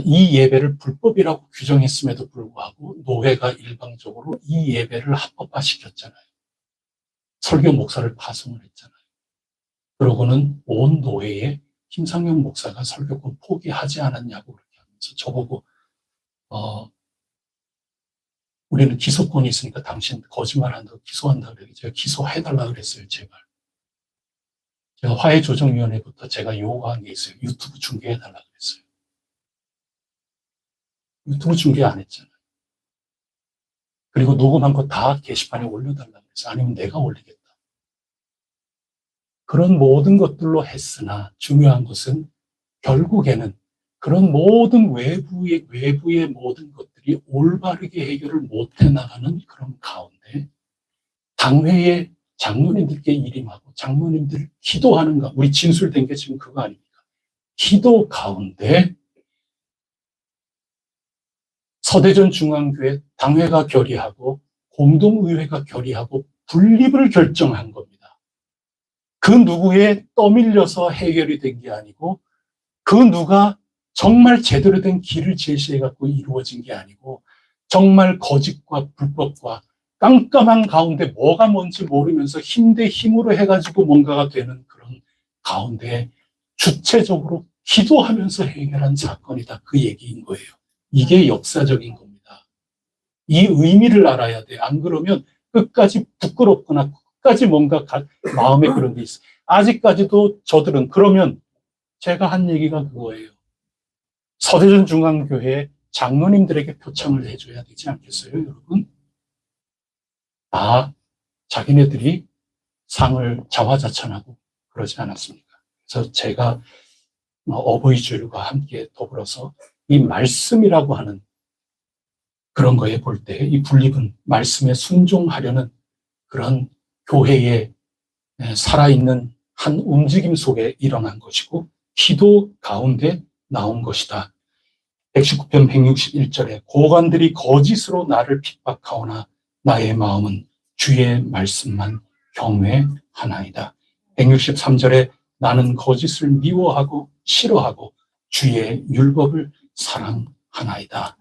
이 예배를 불법이라고 규정했음에도 불구하고 노회가 일방적으로 이 예배를 합법화시켰잖아요. 설교 목사를 파송을 했잖아요. 그러고는 온 노회에 김상영 목사가 설교권 포기하지 않았냐고 그렇게 하면서 저보고 우리는 기소권이 있으니까 당신 거짓말한다고 기소한다고 그래요. 제가 기소해달라고 그랬어요. 제발. 제가 화해조정위원회부터 제가 요구한 게 있어요. 유튜브 중계해달라고 그랬어요. 유튜브 중계 안 했잖아요. 그리고 녹음한 거 다 게시판에 올려달라고 그랬어요. 아니면 내가 올리겠다. 그런 모든 것들로 했으나 중요한 것은 결국에는 그런 모든 외부의 모든 것들이 올바르게 해결을 못해 나가는 그런 가운데 당회의 장로님들께 일임하고 장로님들 기도하는 거, 우리 진술된 게 지금 그거 아닙니까? 기도 가운데 서대전 중앙교회 당회가 결의하고 공동의회가 결의하고 분립을 결정한 겁니다. 그 누구에 떠밀려서 해결이 된 게 아니고 그 누가 정말 제대로 된 길을 제시해갖고 이루어진 게 아니고 정말 거짓과 불법과 깜깜한 가운데 뭐가 뭔지 모르면서 힘 대 힘으로 해가지고 뭔가가 되는 그런 가운데 주체적으로 기도하면서 해결한 사건이다. 그 얘기인 거예요. 이게 역사적인 겁니다. 이 의미를 알아야 돼. 안 그러면 끝까지 부끄럽거나 끝까지 뭔가 마음에 그런 게 있어. 아직까지도 저들은 그러면 제가 한 얘기가 그거예요. 서대전 중앙교회 장로님들에게 표창을 해줘야 되지 않겠어요, 여러분? 자기네들이 상을 자화자찬하고 그러지 않았습니까? 그래서 제가 어버이 주일과 함께 더불어서 이 말씀이라고 하는 그런 거에 볼 때 이 분립은 말씀에 순종하려는 그런 교회의 살아있는 한 움직임 속에 일어난 것이고 기도 가운데 나온 것이다. 119편 161절에 고관들이 거짓으로 나를 핍박하오나 나의 마음은 주의 말씀만 경외하나이다. 163절에 나는 거짓을 미워하고 싫어하고 주의 율법을 사랑하나이다. 하나이다.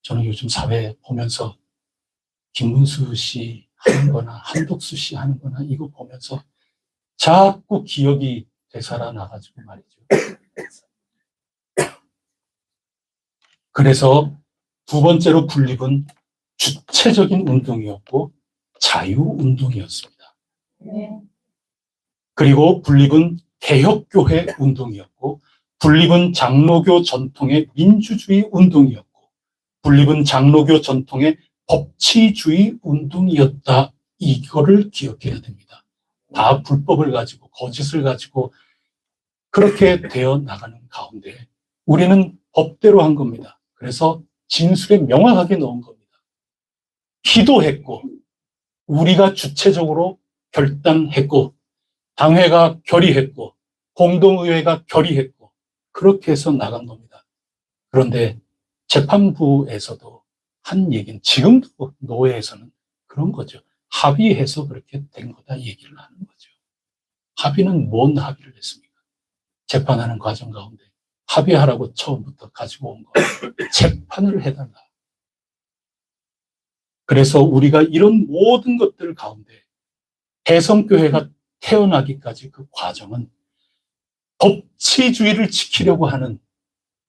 저는 요즘 사회 보면서 김문수 씨 하는 거나 한독수 씨 하는 거나 이거 보면서 자꾸 기억이 되살아나가지고 말이죠. 그래서 두 번째로 분립은 주체적인 운동이었고 자유운동이었습니다. 그리고 분립은 개혁교회 운동이었고, 분립은 장로교 전통의 민주주의 운동이었고, 분립은 장로교 전통의 법치주의 운동이었다. 이거를 기억해야 됩니다. 다 불법을 가지고 거짓을 가지고 그렇게 되어 나가는 가운데 우리는 법대로 한 겁니다. 그래서 진술에 명확하게 넣은 겁니다. 기도했고 우리가 주체적으로 결단했고 당회가 결의했고 공동의회가 결의했고 그렇게 해서 나간 겁니다. 그런데 재판부에서도 한 얘기는 지금도 노회에서는 그런 거죠. 합의해서 그렇게 된 거다 얘기를 하는 거죠. 합의는 뭔 합의를 했습니까? 재판하는 과정 가운데 합의하라고 처음부터 가지고 온 거 재판을 해달라. 그래서 우리가 이런 모든 것들 가운데 대성교회가 태어나기까지 그 과정은 법치주의를 지키려고 하는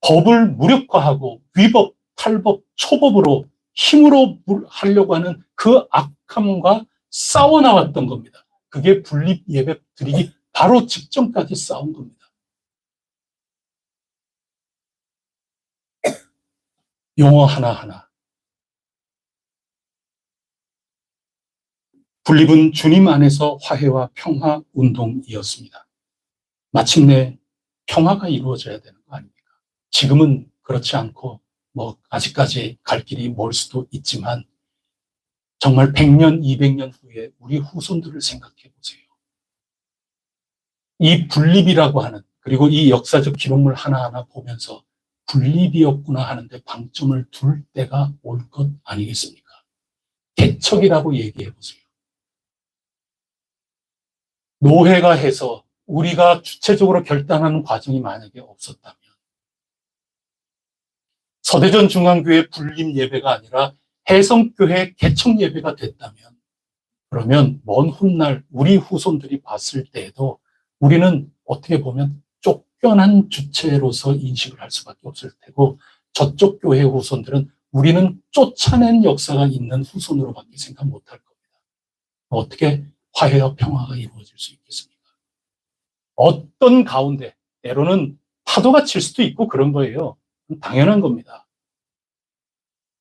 법을 무력화하고 위법, 탈법, 초법으로 힘으로 하려고 하는 그 악함과 싸워나왔던 겁니다. 그게 분립 예배 드리기 바로 직전까지 싸운 겁니다. 용어 하나하나. 분립은 주님 안에서 화해와 평화 운동이었습니다. 마침내 평화가 이루어져야 되는 거 아닙니까? 지금은 그렇지 않고 아직까지 갈 길이 멀 수도 있지만 정말 100년, 200년 후에 우리 후손들을 생각해 보세요. 이 분립이라고 하는, 그리고 이 역사적 기록물 하나하나 보면서 분립이었구나 하는데 방점을 둘 때가 올 것 아니겠습니까? 개척이라고 얘기해 보세요. 노회가 해서 우리가 주체적으로 결단하는 과정이 만약에 없었다면 서대전 중앙교회 분립 예배가 아니라 해성교회 개척 예배가 됐다면 그러면 먼 훗날 우리 후손들이 봤을 때에도 우리는 어떻게 보면 쫓겨난 주체로서 인식을 할 수밖에 없을 테고 저쪽 교회 후손들은 우리는 쫓아낸 역사가 있는 후손으로밖에 생각 못할 겁니다. 어떻게 화해와 평화가 이루어질 수 있겠습니까? 어떤 가운데 때로는 파도가 칠 수도 있고 그런 거예요. 당연한 겁니다.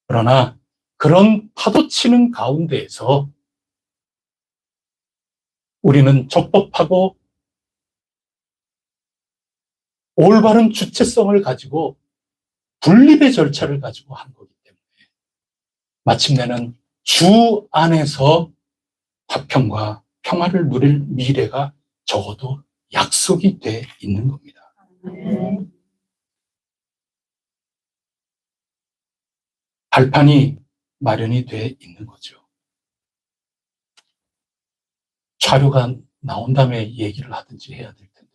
그러나 그런 파도 치는 가운데에서 우리는 적법하고 올바른 주체성을 가지고 분립의 절차를 가지고 한 거기 때문에 마침내는 주 안에서 화평과 평화를 누릴 미래가 적어도 약속이 돼 있는 겁니다. 발판이 마련이 돼 있는 거죠. 자료가 나온 다음에 얘기를 하든지 해야 될 텐데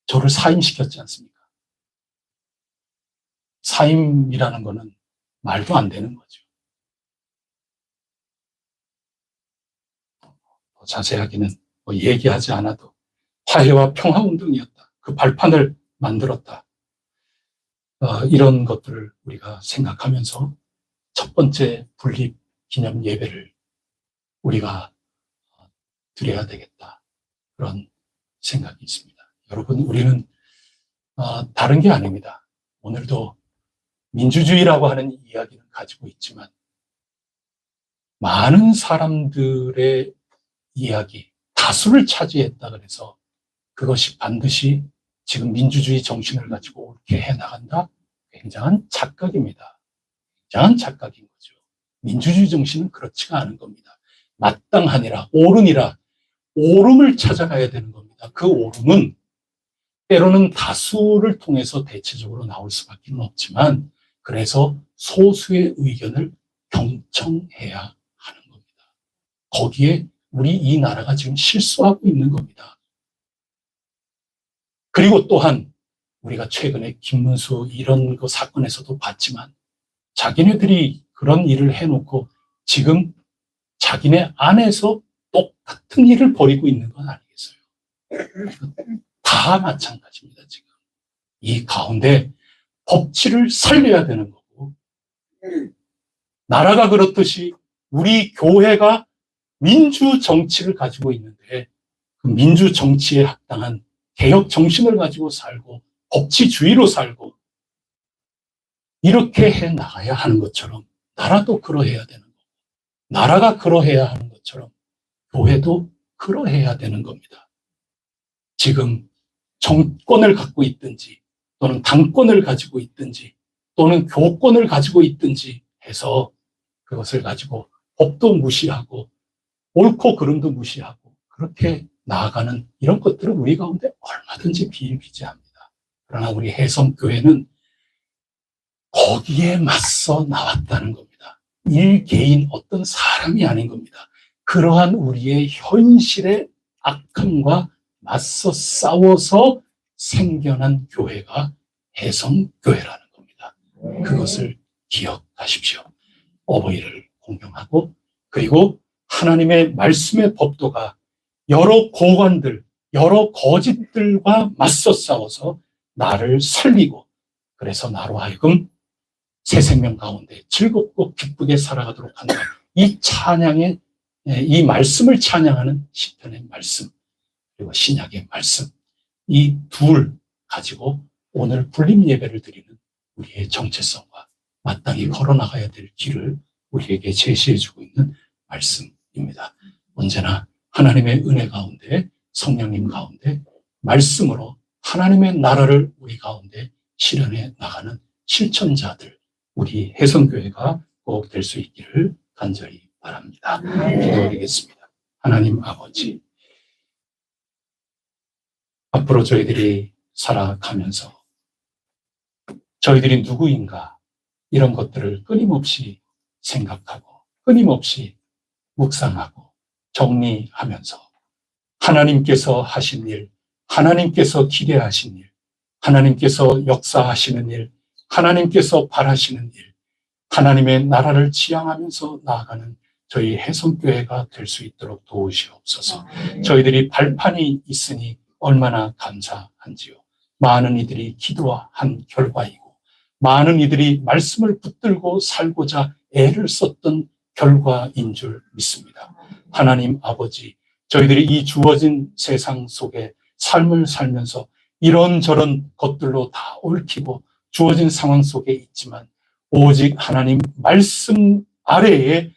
저를 사임시켰지 않습니까? 사임이라는 거는 말도 안 되는 거죠. 더 자세하게는 얘기하지 않아도 화해와 평화운동이었다. 그 발판을 만들었다. 이런 것들을 우리가 생각하면서 첫 번째 분립 기념 예배를 우리가 드려야 되겠다. 그런 생각이 있습니다. 여러분, 우리는 다른 게 아닙니다. 오늘도 민주주의라고 하는 이야기는 가지고 있지만 많은 사람들의 이야기, 다수를 차지했다 그래서 그것이 반드시 지금 민주주의 정신을 가지고 옳게 해나간다? 굉장한 착각입니다. 굉장한 착각인 거죠. 민주주의 정신은 그렇지가 않은 겁니다. 마땅하니라, 옳으니라, 옳음을 찾아가야 되는 겁니다. 그 옳음은 때로는 다수를 통해서 대체적으로 나올 수밖에 없지만 그래서 소수의 의견을 경청해야 하는 겁니다. 거기에 우리 이 나라가 지금 실수하고 있는 겁니다. 그리고 또한 우리가 최근에 김문수 이런 거 사건에서도 봤지만 자기네들이 그런 일을 해놓고 지금 자기네 안에서 똑같은 일을 벌이고 있는 건 아니겠어요? 다 마찬가지입니다, 지금. 이 가운데 법치를 살려야 되는 거고, 나라가 그렇듯이 우리 교회가 민주 정치를 가지고 있는데 그 민주 정치에 합당한 개혁 정신을 가지고 살고 법치주의로 살고 이렇게 해 나가야 하는 것처럼 나라도 그러해야 되는 거고, 나라가 그러해야 하는 것처럼 교회도 그러해야 되는 겁니다. 지금 정권을 갖고 있든지 또는 당권을 가지고 있든지 또는 교권을 가지고 있든지 해서 그것을 가지고 법도 무시하고 옳고 그름도 무시하고 그렇게 나아가는 이런 것들은 우리 가운데 얼마든지 비일비재합니다. 그러나 우리 혜성교회는 거기에 맞서 나왔다는 겁니다. 일개인 어떤 사람이 아닌 겁니다. 그러한 우리의 현실의 악함과 맞서 싸워서 생겨난 교회가 혜성교회라는 겁니다. 그것을 기억하십시오. 어버이를 공경하고 그리고 하나님의 말씀의 법도가 여러 고관들, 여러 거짓들과 맞서 싸워서 나를 살리고 그래서 나로 하여금 새 생명 가운데 즐겁고 기쁘게 살아가도록 한다. 이 찬양의 이 말씀을 찬양하는 시편의 말씀 그리고 신약의 말씀 이 둘 가지고 오늘 불림 예배를 드리는 우리의 정체성과 마땅히 걸어나가야 될 길을 우리에게 제시해주고 있는 말씀입니다. 언제나 하나님의 은혜 가운데 성령님 가운데 말씀으로 하나님의 나라를 우리 가운데 실현해 나가는 실천자들 우리 혜성교회가 꼭 될 수 있기를 간절히 바랍니다. 기도드리겠습니다. 하나님 아버지 앞으로 저희들이 살아가면서 저희들이 누구인가 이런 것들을 끊임없이 생각하고 끊임없이 묵상하고 정리하면서 하나님께서 하신 일, 하나님께서 기대하신 일, 하나님께서 역사하시는 일, 하나님께서 바라시는 일, 하나님의 나라를 지향하면서 나아가는 저희 혜성교회가 될 수 있도록 도우시옵소서. 저희들이 발판이 있으니 얼마나 감사한지요. 많은 이들이 기도한 결과이고 많은 이들이 말씀을 붙들고 살고자 애를 썼던 결과인 줄 믿습니다. 하나님 아버지, 저희들이 이 주어진 세상 속에 삶을 살면서 이런저런 것들로 다 얽히고 주어진 상황 속에 있지만 오직 하나님 말씀 아래에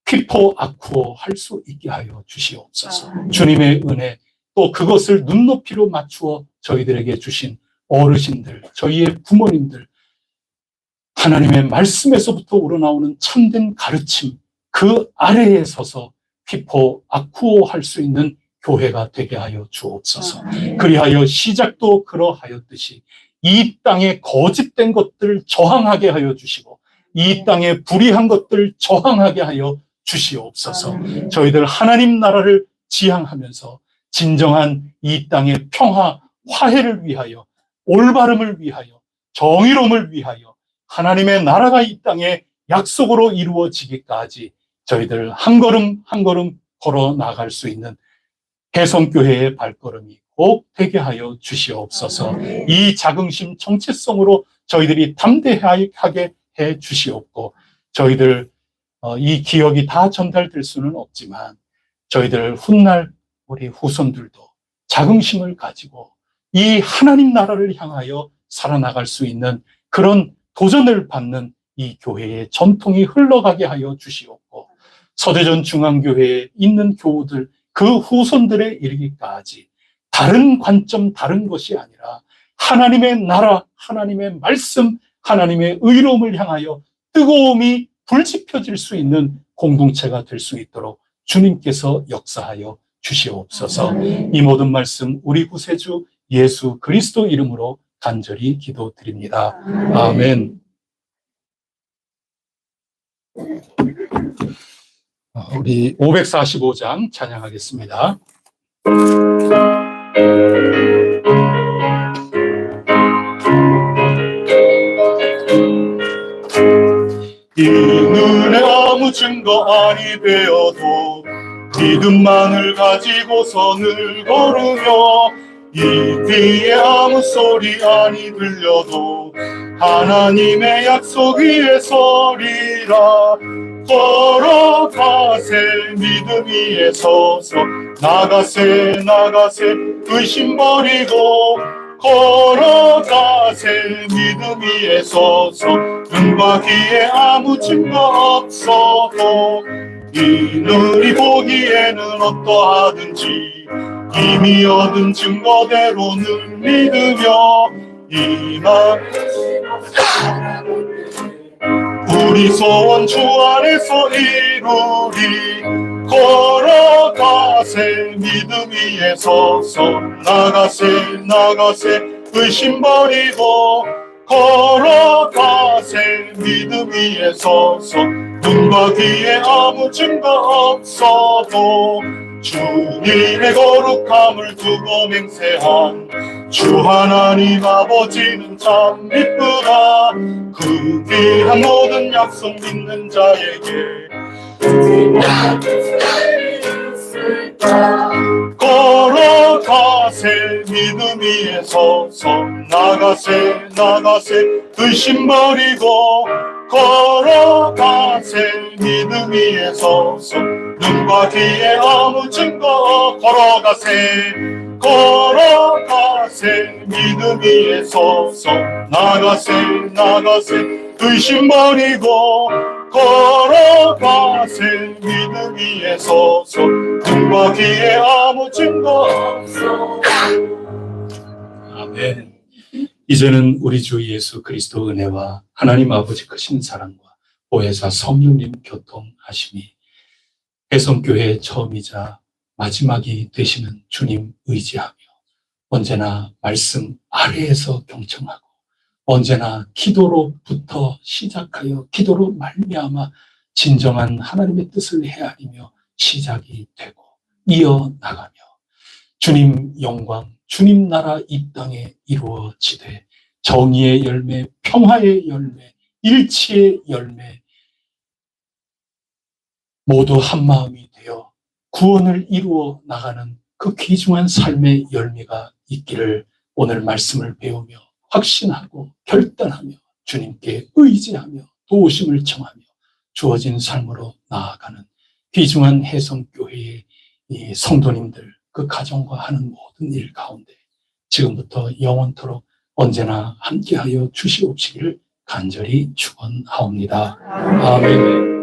퀴포 아쿠어 할 수 있게 하여 주시옵소서. 주님의 은혜 또 그것을 눈높이로 맞추어 저희들에게 주신 어르신들, 저희의 부모님들, 하나님의 말씀에서부터 우러나오는 참된 가르침, 그 아래에 서서 퀴포 아쿠어 할 수 있는 교회가 되게 하여 주옵소서. 그리하여 시작도 그러하였듯이 이 땅에 거짓된 것들을 저항하게 하여 주시고 이 땅에 불의한 것들을 저항하게 하여 주시옵소서. 저희들 하나님 나라를 지향하면서 진정한 이 땅의 평화, 화해를 위하여 올바름을 위하여 정의로움을 위하여 하나님의 나라가 이 땅에 약속으로 이루어지기까지 저희들 한 걸음 한 걸음 걸어 나갈 수 있는 혜성교회의 발걸음이 꼭 되게 하여 주시옵소서. 이 자긍심 정체성으로 저희들이 담대하게 해 주시옵고 저희들 이 기억이 다 전달될 수는 없지만 저희들 훗날 우리 후손들도 자긍심을 가지고 이 하나님 나라를 향하여 살아나갈 수 있는 그런 도전을 받는 이 교회의 전통이 흘러가게 하여 주시옵고 서대전 중앙교회에 있는 교우들 그 후손들에 이르기까지 다른 관점, 다른 것이 아니라 하나님의 나라, 하나님의 말씀, 하나님의 의로움을 향하여 뜨거움이 불지펴질 수 있는 공동체가 될 수 있도록 주님께서 역사하여 주시옵소서. 이 모든 말씀 우리 구세주 예수 그리스도 이름으로 간절히 기도드립니다. 아멘. 우리 545장 찬양하겠습니다. 이 눈에 아무 증거 아니 되어도 믿음만을 가지고서 늘 걸으며 이 귀에 아무 소리 아니 들려도 하나님의 약속 위에 서리라. 걸어가세 믿음 위에 서서 나가세 나가세 의심 버리고 걸어가세 믿음 위에 서서 눈과 귀에 아무 증거 없어도 이 눈이 보기에는 어떠하든지 이미 얻은 증거대로 늘 믿으며 이만 우리 소원 주 안에서 이루리. 걸어가세 믿음 위에 서서 나가세 나가세 의심 버리고 걸어가세 믿음 위에 서서 눈과 귀에 아무 증거 없어도 주님의 거룩함을 두고 맹세한 주 하나님 아버지는 참 기쁘다. 그 귀한 모든 약속 믿는 자에게 걸어가세 믿음 위에 서서 나가세 나가세 의심 버리고 걸어가세 믿음 위에 서서 눈과 귀에 아무 증거 걸어가세 걸어가세 믿음 위에 서서 나가세 나가세 의심 버리고 걸어가세 믿음 위에 서서 눈과 귀에 아무 증거 없어. 아멘. 이제는 우리 주 예수 그리스도 은혜와 하나님 아버지 크신 사랑과 보혜사 성령님 교통하심이 해성교회의 처음이자 마지막이 되시는 주님 의지하며 언제나 말씀 아래에서 경청하고 언제나 기도로부터 시작하여 기도로 말미암아 진정한 하나님의 뜻을 헤아리며 시작이 되고 이어나가며 주님 영광, 주님 나라 이 땅에 이루어지되 정의의 열매, 평화의 열매, 일치의 열매 모두 한마음이 되어 구원을 이루어 나가는 그 귀중한 삶의 열매가 있기를 오늘 말씀을 배우며 확신하고 결단하며 주님께 의지하며 도우심을 청하며 주어진 삶으로 나아가는 귀중한 해성교회의 이 성도님들 그 가정과 하는 모든 일 가운데 지금부터 영원토록 언제나 함께하여 주시옵시기를 간절히 축원하옵니다. 아멘.